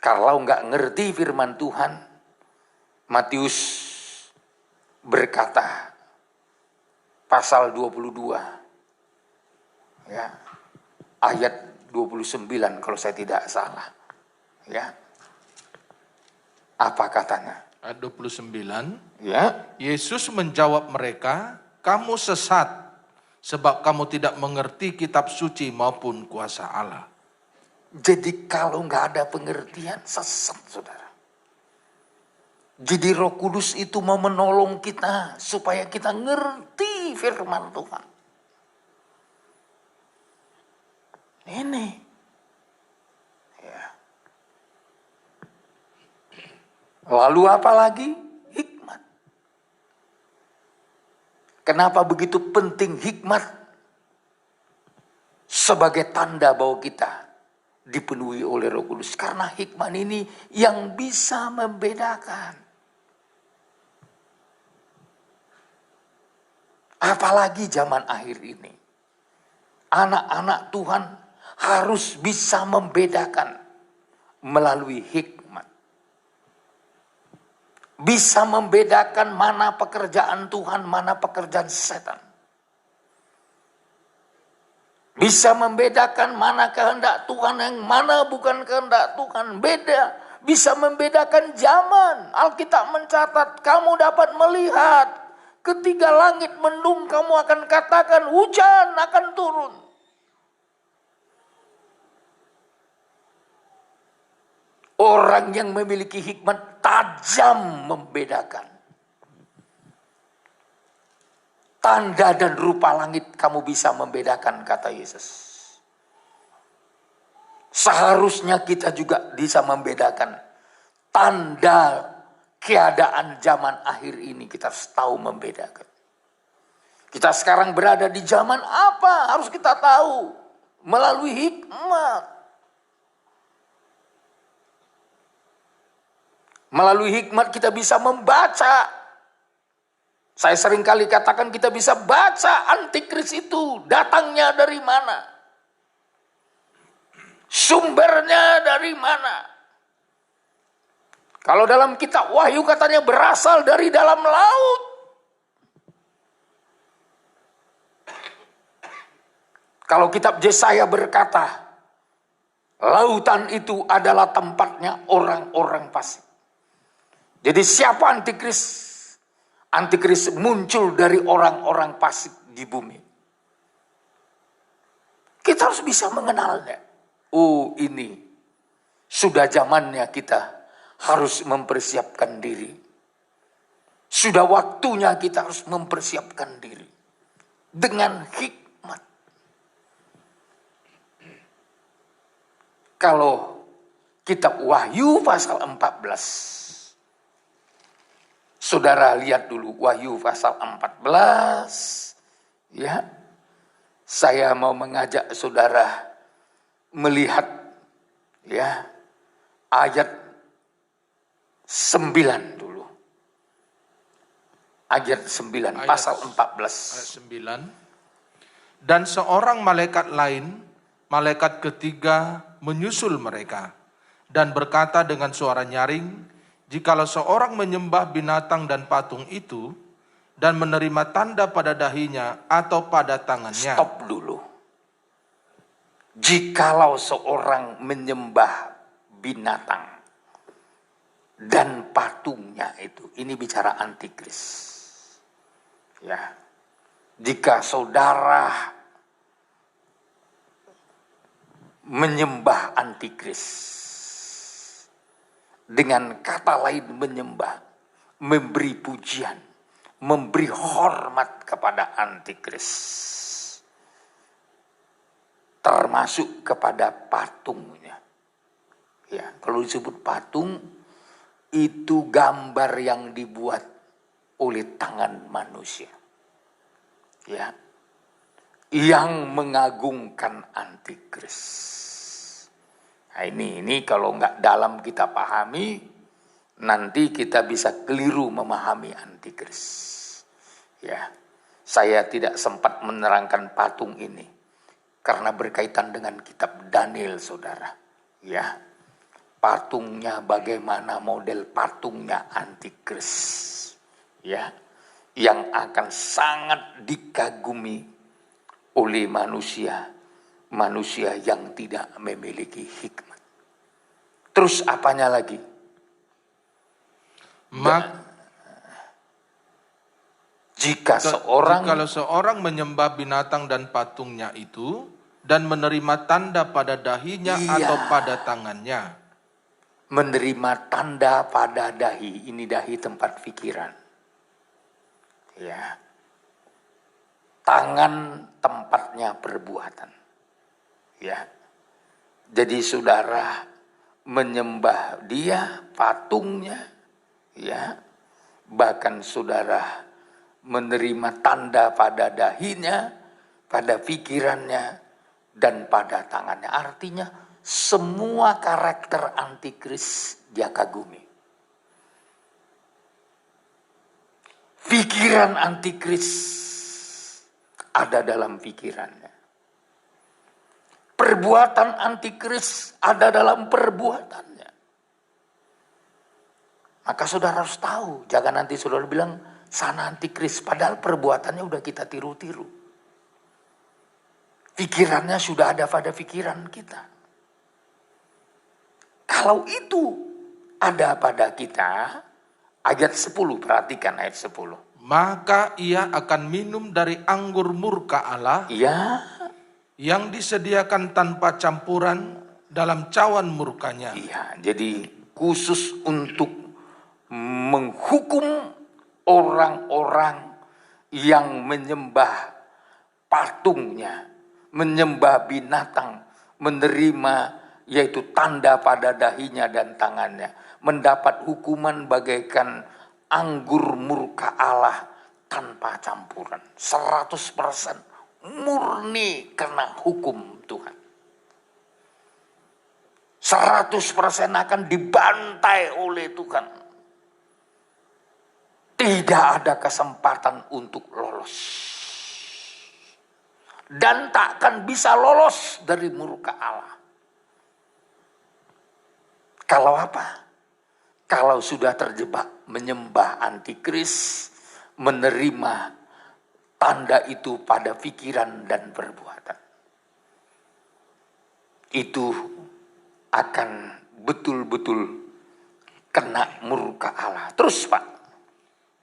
Kalau nggak ngerti firman Tuhan, Matius berkata, pasal 22, ya, ayat 29 kalau saya tidak salah. Ya. Apa katanya? Ayat 29. Ya. Yesus menjawab mereka, kamu sesat, sebab kamu tidak mengerti kitab suci maupun kuasa Allah. Jadi kalau nggak ada pengertian, sesat, saudara. Jadi Roh Kudus itu mau menolong kita supaya kita ngerti firman Tuhan. Ini. Ya. Lalu apa lagi? Hikmat. Kenapa begitu penting hikmat? Sebagai tanda bahwa kita dipenuhi oleh Roh Kudus. Karena hikmat ini yang bisa membedakan. Apalagi zaman akhir ini. Anak-anak Tuhan harus bisa membedakan melalui hikmat. Bisa membedakan mana pekerjaan Tuhan, mana pekerjaan setan. Bisa membedakan mana kehendak Tuhan, yang mana bukan kehendak Tuhan. Beda. Bisa membedakan zaman. Alkitab mencatat, kamu dapat melihat ketika langit mendung, kamu akan katakan hujan akan turun. Orang yang memiliki hikmat tajam membedakan. Tanda dan rupa langit kamu bisa membedakan, kata Yesus. Seharusnya kita juga bisa membedakan tanda keadaan zaman akhir ini. Kita harus tahu membedakan. Kita sekarang berada di zaman apa? Harus kita tahu melalui hikmat. Melalui hikmat kita bisa membaca. Saya sering kali katakan kita bisa baca antikris itu datangnya dari mana. Sumbernya dari mana. Kalau dalam kitab Wahyu katanya berasal dari dalam laut. Kalau kitab Yesaya berkata, lautan itu adalah tempatnya orang-orang fasik. Jadi siapa antikris? Antikris muncul dari orang-orang fasik di bumi. Kita harus bisa mengenalnya. Oh, ini sudah zamannya kita harus mempersiapkan diri. Sudah waktunya kita harus mempersiapkan diri dengan hikmat. Kalau kitab Wahyu pasal 14, saudara lihat dulu Wahyu pasal 14, ya. Saya mau mengajak saudara melihat, ya, ayat 9 dulu. Ayat 9, pasal 14. Ayat 9. Dan seorang malaikat lain, malaikat ketiga, menyusul mereka dan berkata dengan suara nyaring, jikalau seorang menyembah binatang dan patung itu dan menerima tanda pada dahinya atau pada tangannya. Stop dulu. Jikalau seorang menyembah binatang dan patungnya itu, ini bicara antikris. Ya, jika saudara menyembah antikris, dengan kata lain menyembah, memberi pujian, memberi hormat kepada antikris, termasuk kepada patungnya. Ya, kalau disebut patung, itu gambar yang dibuat oleh tangan manusia, ya, yang mengagungkan antikris. Nah, ini kalau nggak dalam kita pahami, nanti kita bisa keliru memahami antikris. Ya, saya tidak sempat menerangkan patung ini karena berkaitan dengan kitab Daniel, saudara. Ya, patungnya bagaimana model patungnya antikris. Ya, yang akan sangat dikagumi oleh manusia yang tidak memiliki hikmat. Terus apanya lagi? Kalau seorang menyembah binatang dan patungnya itu dan menerima tanda pada dahinya atau pada tangannya. Menerima tanda pada dahi, ini dahi tempat pikiran. Ya. Tangan tempatnya perbuatan. Ya. Jadi saudara menyembah dia, patungnya, ya. Bahkan saudara menerima tanda pada dahinya, pada pikirannya, dan pada tangannya. Artinya semua karakter antikris dia kagumi. Pikiran antikris ada dalam pikirannya. Perbuatan antikris ada dalam perbuatannya. Maka saudara harus tahu, jangan nanti saudara bilang sana antikris, padahal perbuatannya udah kita tiru-tiru. Pikirannya sudah ada pada pikiran kita. Kalau itu ada pada kita, ayat 10, perhatikan ayat 10. Maka ia akan minum dari anggur murka Allah, Ya, yang disediakan tanpa campuran dalam cawan murkanya. iya, jadi khusus untuk menghukum orang-orang yang menyembah patungnya, menyembah binatang, menerima yaitu tanda pada dahinya dan tangannya, mendapat hukuman bagaikan anggur murka Allah tanpa campuran, 100% murni kena hukum Tuhan. 100% akan dibantai oleh Tuhan. Tidak ada kesempatan untuk lolos. Dan takkan bisa lolos dari murka Allah. Kalau apa? Kalau sudah terjebak menyembah antikris, menerima tanda itu pada pikiran dan perbuatan. Itu akan betul-betul kena murka Allah. Terus Pak.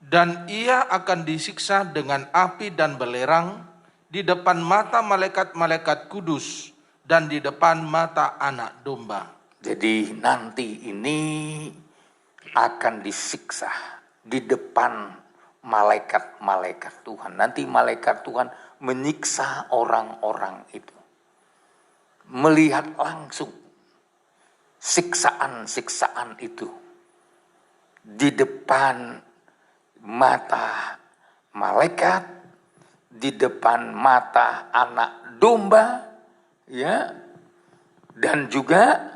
Dan ia akan disiksa dengan api dan belerang di depan mata malaikat-malaikat kudus dan di depan mata anak domba. Jadi nanti ini akan disiksa di depan malaikat-malaikat Tuhan. Nanti malaikat Tuhan menyiksa orang-orang itu. Melihat langsung siksaan-siksaan itu di depan mata malaikat, di depan mata anak domba, ya. Dan juga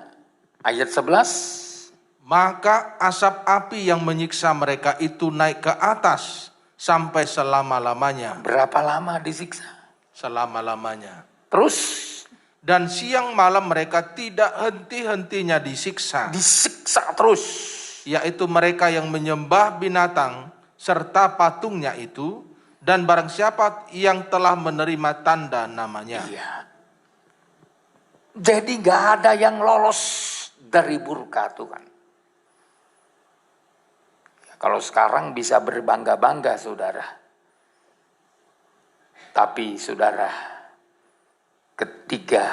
ayat 11, maka asap api yang menyiksa mereka itu naik ke atas sampai selama-lamanya. Berapa lama disiksa? Selama-lamanya. Terus? Dan siang malam mereka tidak henti-hentinya disiksa. Disiksa terus. Yaitu mereka yang menyembah binatang serta patungnya itu, dan barang siapa yang telah menerima tanda namanya. Iya. Jadi gak ada yang lolos dari murka Tuhan. Ya, kalau sekarang bisa berbangga-bangga saudara. Tapi saudara, ketika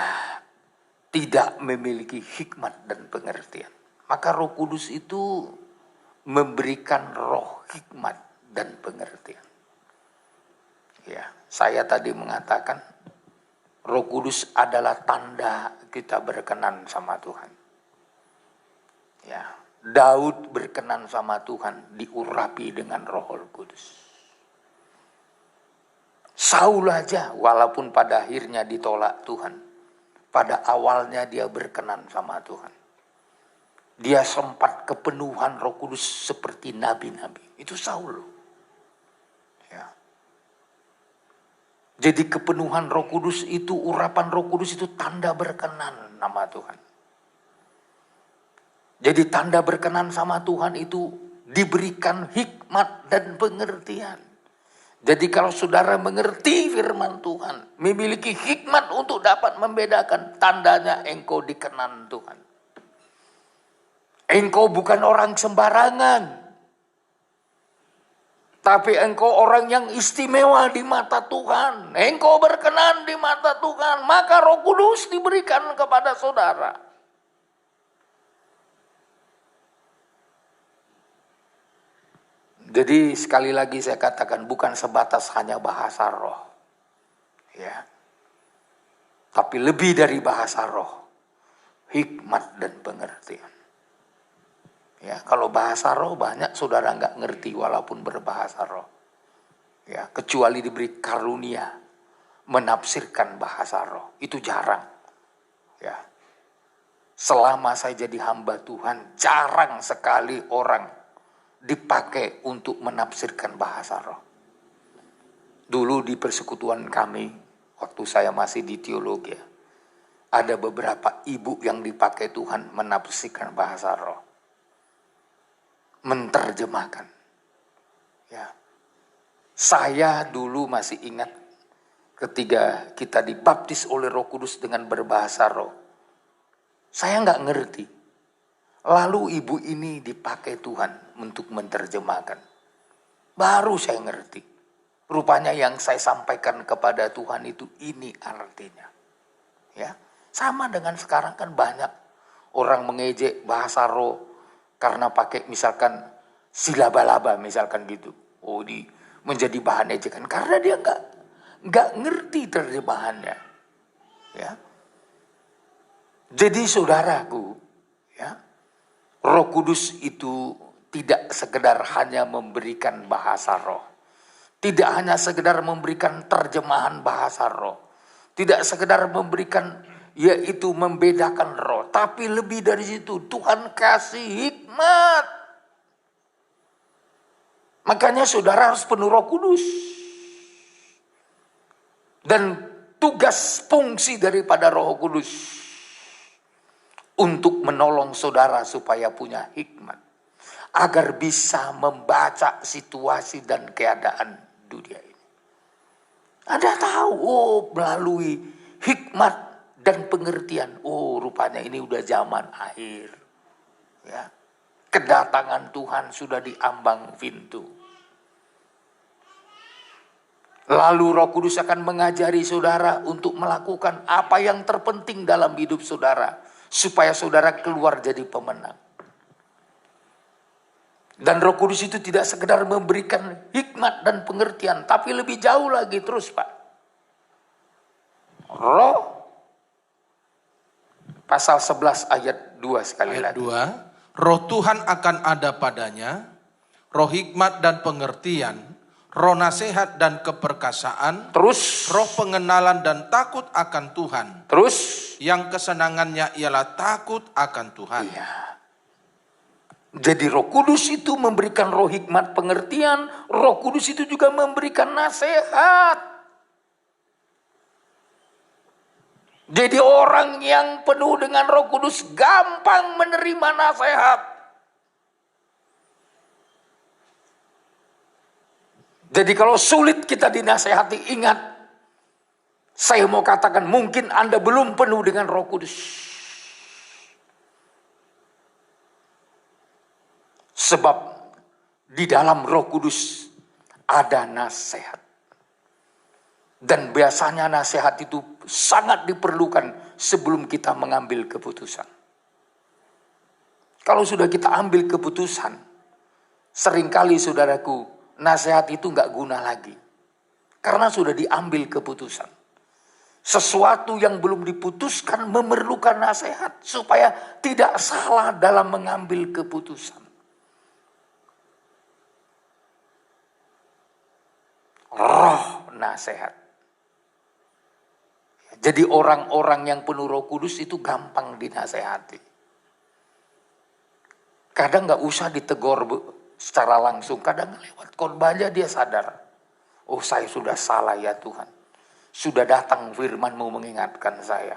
tidak memiliki hikmat dan pengertian, maka Roh Kudus itu memberikan roh hikmat dan pengertian. Ya, saya tadi mengatakan Roh Kudus adalah tanda kita berkenan sama Tuhan. Ya, Daud berkenan sama Tuhan, diurapi dengan Roh Kudus. Saul aja walaupun pada akhirnya ditolak Tuhan, pada awalnya dia berkenan sama Tuhan. Dia sempat kepenuhan Roh Kudus seperti nabi-nabi. Itu Saul. Ya. Jadi kepenuhan Roh Kudus itu, urapan Roh Kudus itu tanda berkenan sama Tuhan. Jadi tanda berkenan sama Tuhan itu diberikan hikmat dan pengertian. Jadi kalau saudara mengerti firman Tuhan, memiliki hikmat untuk dapat membedakan, tandanya engkau dikenan Tuhan. Engkau bukan orang sembarangan, tapi engkau orang yang istimewa di mata Tuhan. Engkau berkenan di mata Tuhan, maka Roh Kudus diberikan kepada saudara. Jadi sekali lagi saya katakan, bukan sebatas hanya bahasa roh. Ya. Tapi lebih dari bahasa roh, hikmat dan pengertian. Ya, kalau bahasa roh banyak saudara nggak ngerti walaupun berbahasa roh. Ya, kecuali diberi karunia menafsirkan bahasa roh, itu jarang. Ya. Selama saya jadi hamba Tuhan, jarang sekali orang dipakai untuk menafsirkan bahasa roh. Dulu di persekutuan kami, waktu saya masih di teologi, ada beberapa ibu yang dipakai Tuhan menafsirkan bahasa roh, menterjemahkan. Ya, saya dulu masih ingat ketika kita dibaptis oleh Roh Kudus dengan berbahasa roh, saya nggak ngerti. Lalu ibu ini dipakai Tuhan untuk menterjemahkan. Baru saya ngerti. Rupanya yang saya sampaikan kepada Tuhan itu ini artinya. Ya, sama dengan sekarang kan banyak orang mengejek bahasa roh karena pakai misalkan silaba-laba misalkan gitu. Oh, menjadi bahan ejekan karena dia nggak ngerti terjemahannya. Ya. Jadi saudaraku, ya, Roh Kudus itu tidak sekedar hanya memberikan bahasa roh. Tidak hanya sekedar memberikan terjemahan bahasa roh. Tidak sekedar memberikan, yaitu membedakan roh. Tapi lebih dari itu, Tuhan kasih hikmat. Makanya saudara harus penuh Roh Kudus. Dan tugas fungsi daripada Roh Kudus untuk menolong saudara supaya punya hikmat, agar bisa membaca situasi dan keadaan dunia ini. Anda tahu, oh, melalui hikmat dan pengertian, oh, rupanya ini udah zaman akhir. Ya. Kedatangan Tuhan sudah di ambang pintu. Lalu Roh Kudus akan mengajari saudara untuk melakukan apa yang terpenting dalam hidup saudara, supaya saudara keluar jadi pemenang. Dan Roh Kudus itu tidak sekedar memberikan hikmat dan pengertian, tapi lebih jauh lagi terus Pak. Roh, pasal 11 ayat 2 sekali Ayat lagi. 2, Roh Tuhan akan ada padanya, roh hikmat dan pengertian, roh nasihat dan keperkasaan, Terus, roh pengenalan dan takut akan Tuhan, terus, yang kesenangannya ialah takut akan Tuhan. iya. Jadi Roh Kudus itu memberikan roh hikmat pengertian, Roh Kudus itu juga memberikan nasihat. Jadi orang yang penuh dengan Roh Kudus gampang menerima nasihat. Jadi kalau sulit kita dinasehati, ingat, saya mau katakan mungkin Anda belum penuh dengan Roh Kudus. Sebab di dalam Roh Kudus ada nasihat. Dan biasanya nasihat itu sangat diperlukan sebelum kita mengambil keputusan. Kalau sudah kita ambil keputusan, seringkali saudaraku, nasihat itu nggak guna lagi. Karena sudah diambil keputusan. Sesuatu yang belum diputuskan memerlukan nasihat supaya tidak salah dalam mengambil keputusan. Roh nasihat. Jadi orang-orang yang penuh Roh Kudus itu gampang dinasehati. Kadang nggak usah ditegur secara langsung, kadang lewat khotbah aja dia sadar. Oh, saya sudah salah ya Tuhan. Sudah datang firman-Mu mengingatkan saya.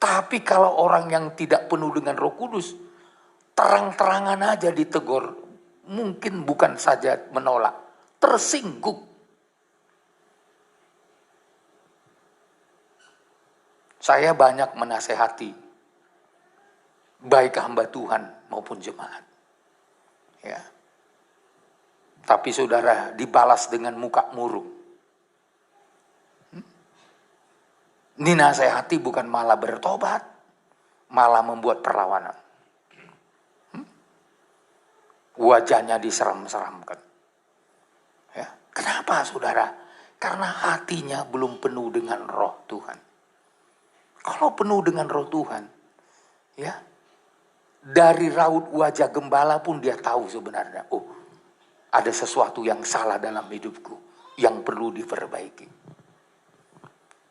Tapi kalau orang yang tidak penuh dengan Roh Kudus, terang-terangan aja ditegur, mungkin bukan saja menolak, tersinggung. Saya banyak menasehati, baik hamba Tuhan maupun jemaat. Ya. Tapi saudara dibalas dengan muka murung. Dinasehati bukan malah bertobat, malah membuat perlawanan. Wajahnya diseram-seramkan. Ya. Kenapa saudara? Karena hatinya belum penuh dengan Roh Tuhan. Kalau penuh dengan Roh Tuhan, ya, dari raut wajah gembala pun dia tahu sebenarnya, oh, ada sesuatu yang salah dalam hidupku yang perlu diperbaiki.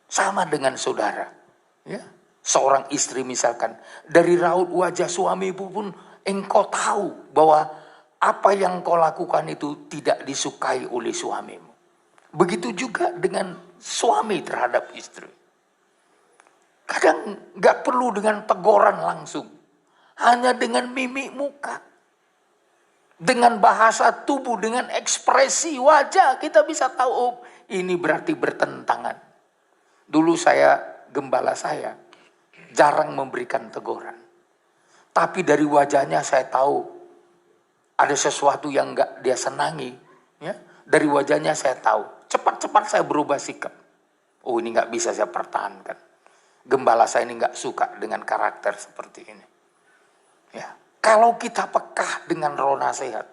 Sama dengan saudara, ya, seorang istri misalkan, dari raut wajah suamimu pun engkau tahu bahwa apa yang kau lakukan itu tidak disukai oleh suamimu. Begitu juga dengan suami terhadap istri. Kadang gak perlu dengan teguran langsung. Hanya dengan mimik muka. Dengan bahasa tubuh, dengan ekspresi wajah. Kita bisa tahu, oh, ini berarti bertentangan. Dulu gembala saya, jarang memberikan teguran. Tapi dari wajahnya saya tahu, ada sesuatu yang gak dia senangi. Ya? Dari wajahnya saya tahu, cepat-cepat saya berubah sikap. Oh, ini gak bisa saya pertahankan. Gembala saya ini nggak suka dengan karakter seperti ini. Ya, kalau kita peka dengan roh nasihat,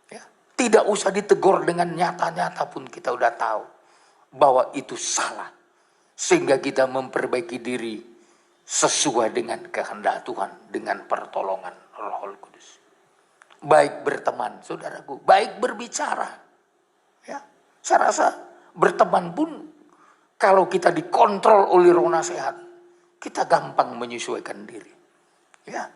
ya, tidak usah ditegur dengan nyata-nyata pun kita udah tahu bahwa itu salah, sehingga kita memperbaiki diri sesuai dengan kehendak Tuhan dengan pertolongan Roh Kudus. Baik berteman, saudaraku, baik berbicara. Ya, saya rasa berteman pun, kalau kita dikontrol oleh roh nasihat, kita gampang menyesuaikan diri. Ya.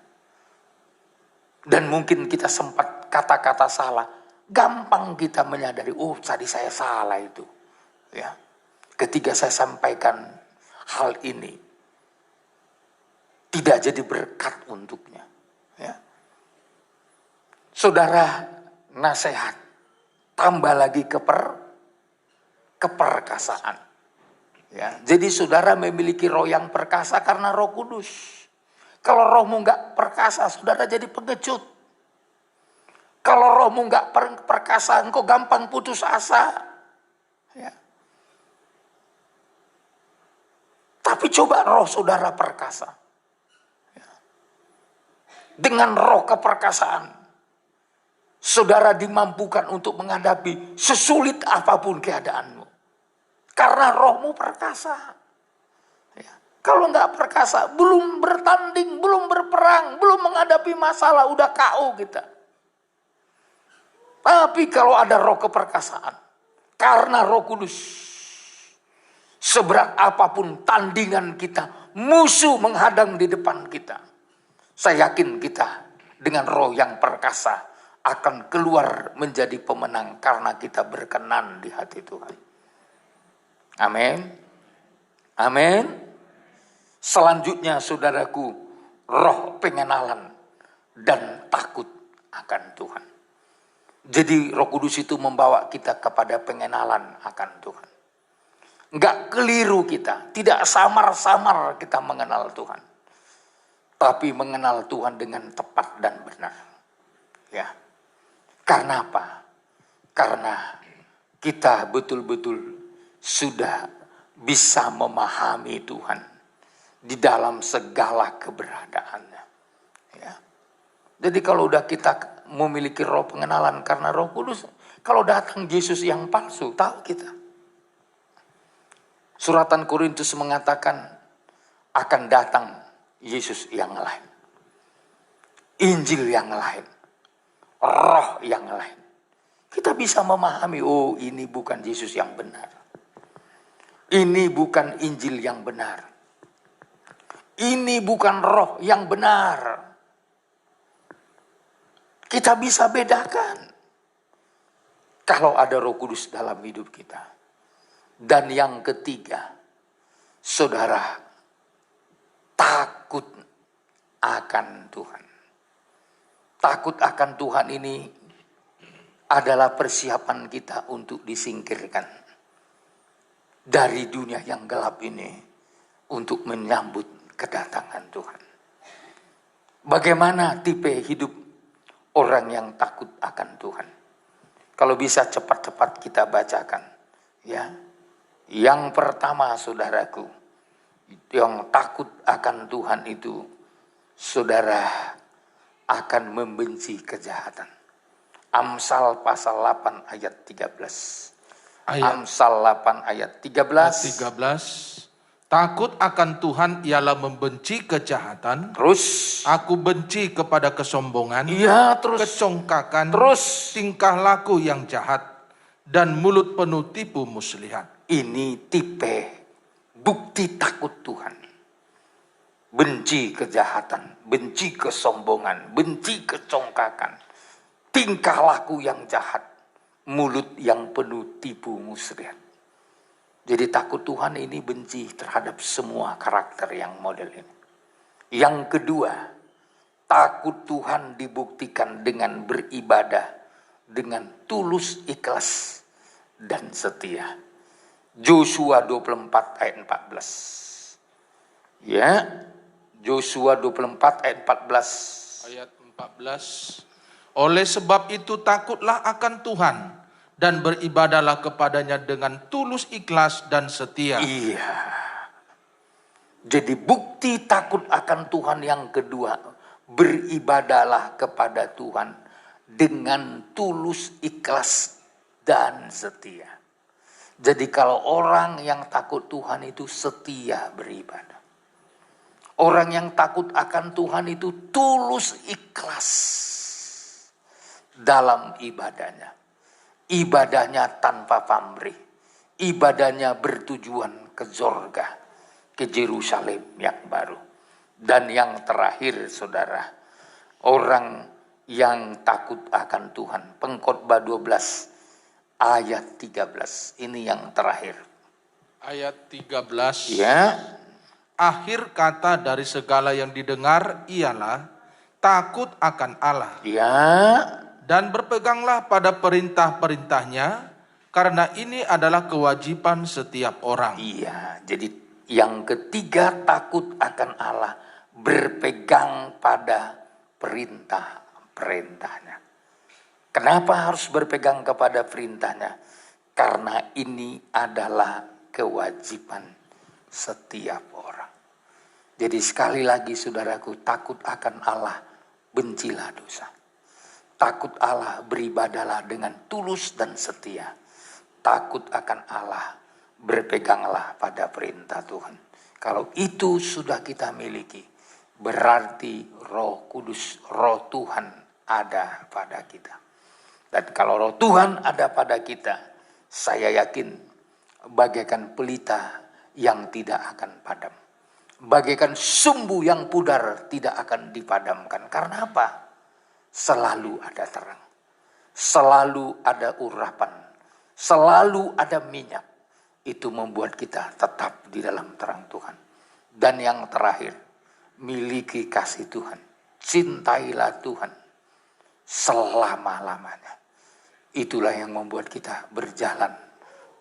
Dan mungkin kita sempat kata-kata salah, gampang kita menyadari, oh tadi saya salah itu. Ya. Ketika saya sampaikan hal ini, tidak jadi berkat untuknya. Ya. Saudara, nasihat, tambah lagi keperkasaan. Ya, jadi saudara memiliki roh yang perkasa karena Roh Kudus. Kalau rohmu nggak perkasa, saudara jadi pengecut. Kalau rohmu nggak perkasa, engkau gampang putus asa. Ya. Tapi coba roh saudara perkasa. Ya. Dengan roh keperkasaan, saudara dimampukan untuk menghadapi sesulit apapun keadaanmu. Karena rohmu perkasa. Ya. Kalau nggak perkasa, belum bertanding, belum berperang, belum menghadapi masalah, udah KO kita. Tapi kalau ada roh keperkasaan, karena Roh Kudus, seberat apapun tandingan kita, musuh menghadang di depan kita, saya yakin kita dengan roh yang perkasa akan keluar menjadi pemenang karena kita berkenan di hati Tuhan. Amin. Amin. Selanjutnya saudaraku, roh pengenalan dan takut akan Tuhan. Jadi Roh Kudus itu membawa kita kepada pengenalan akan Tuhan. Enggak keliru kita, tidak samar-samar kita mengenal Tuhan. Tapi mengenal Tuhan dengan tepat dan benar. Ya. Karena apa? Karena kita betul-betul sudah bisa memahami Tuhan di dalam segala keberadaannya. Ya. Jadi kalau udah kita memiliki roh pengenalan karena Roh Kudus, kalau datang Yesus yang palsu, tahu kita. Suratan Korintus mengatakan akan datang Yesus yang lain, Injil yang lain, roh yang lain. Kita bisa memahami, oh ini bukan Yesus yang benar. Ini bukan Injil yang benar. Ini bukan roh yang benar. Kita bisa bedakan kalau ada Roh Kudus dalam hidup kita. Dan yang ketiga, saudara, takut akan Tuhan. Takut akan Tuhan ini adalah persiapan kita untuk disingkirkan dari dunia yang gelap ini untuk menyambut kedatangan Tuhan. Bagaimana tipe hidup orang yang takut akan Tuhan? Kalau bisa cepat-cepat kita bacakan. Ya. Yang pertama saudaraku, yang takut akan Tuhan itu, saudara akan membenci kejahatan. Amsal pasal 8 ayat 13. Amsal 8 ayat 13. Takut akan Tuhan ialah membenci kejahatan. Terus. Aku benci kepada kesombongan. Iya, terus. Kecongkakan. Terus. Tingkah laku yang jahat. Dan mulut penuh tipu muslihat. Ini tipe bukti takut Tuhan. Benci kejahatan, benci kesombongan, benci kecongkakan. Tingkah laku yang jahat, mulut yang penuh tipu muslihat. Jadi takut Tuhan ini benci terhadap semua karakter yang model ini. Yang kedua, takut Tuhan dibuktikan dengan beribadah, dengan tulus, ikhlas, dan setia. Yosua 24 ayat 14. Ya, Yosua 24 ayat 14. Ayat 14. Oleh sebab itu takutlah akan Tuhan dan beribadahlah kepadanya dengan tulus, ikhlas, dan setia. Iya. Jadi bukti takut akan Tuhan yang kedua, beribadahlah kepada Tuhan dengan tulus, ikhlas, dan setia. Jadi kalau orang yang takut Tuhan itu setia beribadah. Orang yang takut akan Tuhan itu tulus, ikhlas dalam ibadahnya. Ibadahnya tanpa pamrih. Ibadahnya bertujuan ke Zorga, ke Yerusalem yang baru. Dan yang terakhir saudara, orang yang takut akan Tuhan. Pengkhotbah 12 ayat 13. Ini yang terakhir. Ayat 13. Ya. Akhir kata dari segala yang didengar ialah takut akan Allah. Ya. Dan berpeganglah pada perintah-perintahnya, karena ini adalah kewajiban setiap orang. Iya, jadi yang ketiga takut akan Allah, berpegang pada perintah-perintahnya. Kenapa harus berpegang kepada perintahnya? Karena ini adalah kewajiban setiap orang. Jadi sekali lagi saudaraku, takut akan Allah, bencilah dosa. Takut Allah, beribadalah dengan tulus dan setia. Takut akan Allah, berpeganglah pada perintah Tuhan. Kalau itu sudah kita miliki, berarti Roh Kudus, Roh Tuhan ada pada kita. Dan kalau Roh Tuhan ada pada kita, saya yakin bagaikan pelita yang tidak akan padam. Bagaikan sumbu yang pudar tidak akan dipadamkan. Karena apa? Selalu ada terang. Selalu ada urapan. Selalu ada minyak. Itu membuat kita tetap di dalam terang Tuhan. Dan yang terakhir, miliki kasih Tuhan. Cintailah Tuhan selama-lamanya. Itulah yang membuat kita berjalan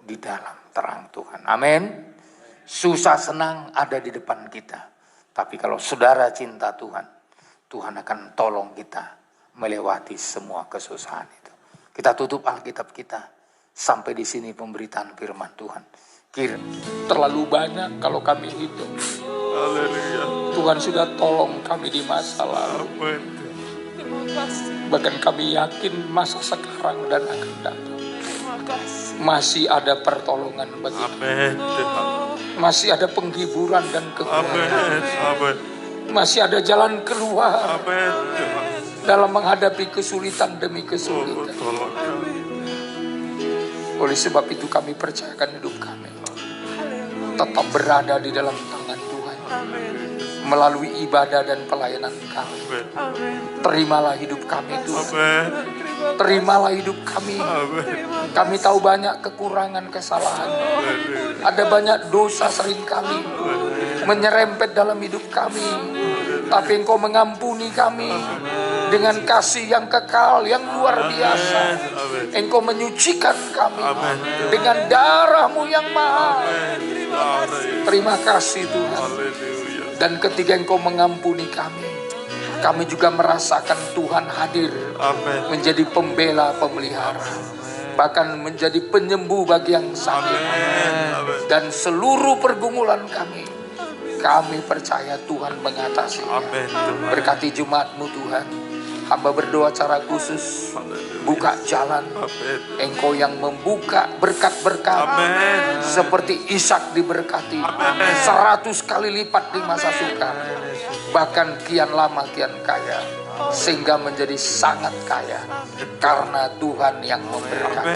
di dalam terang Tuhan. Amin. Susah senang ada di depan kita. Tapi kalau saudara cinta Tuhan, Tuhan akan tolong kita melewati semua kesusahan itu. Kita tutup Alkitab kita. Sampai di sini pemberitaan firman Tuhan. Terlalu banyak kalau kami hidup. Tuhan sudah tolong kami di masa lalu. Bahkan kami yakin masa sekarang dan akan datang. Masih ada pertolongan bagi kami. Masih ada penghiburan dan kekuatan. Masih ada jalan keluar dalam menghadapi kesulitan demi kesulitan. Oleh sebab itu kami percayakan hidup kami tetap berada di dalam tangan Tuhan. Melalui ibadah dan pelayanan kami. Terimalah hidup kami Tuhan. Terimalah hidup kami. Kami tahu banyak kekurangan, kesalahan. Ada banyak dosa seringkali menyerempet dalam hidup kami. Tapi Engkau mengampuni kami dengan kasih yang kekal, yang luar biasa. Engkau menyucikan kami dengan darah-Mu yang mahal. Terima kasih Tuhan. Dan ketika Engkau mengampuni kami, kami juga merasakan Tuhan hadir. Menjadi pembela, pemelihara. Bahkan menjadi penyembuh bagi yang sakit. Dan seluruh pergumulan kami percaya Tuhan mengatasinya. Berkati jemaat-Mu Tuhan. Hamba berdoa secara khusus, buka jalan. Engkau yang membuka berkat-berkat. Seperti Ishak diberkati 100 kali lipat di masa sukar. Bahkan kian lama kian kaya. Sehingga menjadi sangat kaya. Karena Tuhan yang memberkati.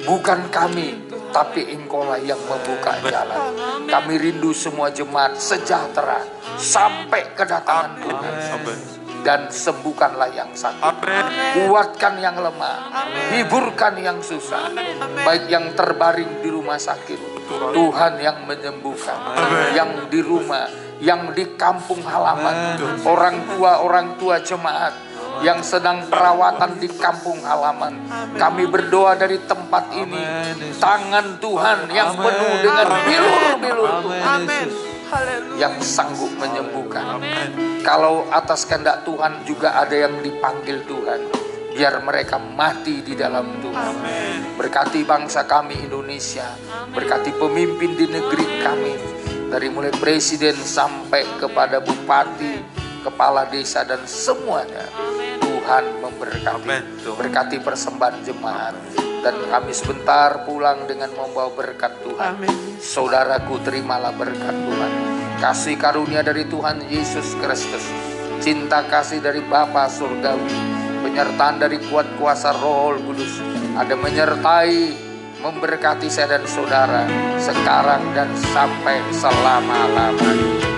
Bukan kami, tapi Engkaulah yang membuka jalan. Kami rindu semua jemaat sejahtera sampai kedatangan Tuhan. Dan sembuhkanlah yang sakit, kuatkan yang lemah, hiburkan yang susah, baik yang terbaring di rumah sakit, Tuhan yang menyembuhkan, yang di rumah, yang di kampung halaman, orang tua jemaat yang sedang perawatan di kampung halaman. Kami berdoa dari tempat ini, tangan Tuhan yang penuh dengan bilur-bilur Tuhan yang sanggup menyembuhkan. Kalau atas kehendak Tuhan juga ada yang dipanggil Tuhan, biar mereka mati di dalam Tuhan. Berkati bangsa kami Indonesia, berkati pemimpin di negeri kami, dari mulai presiden sampai kepada bupati, kepala desa dan semuanya. Tuhan memberkati. Berkati persembahan jemaat. Dan kami sebentar pulang dengan membawa berkat Tuhan. Saudaraku, terimalah berkat Tuhan. Kasih karunia dari Tuhan Yesus Kristus. Cinta kasih dari Bapa Surgawi. Penyertaan dari kuat kuasa Roh Kudus. Ada menyertai, memberkati saya dan saudara. Sekarang dan sampai selama-lamanya.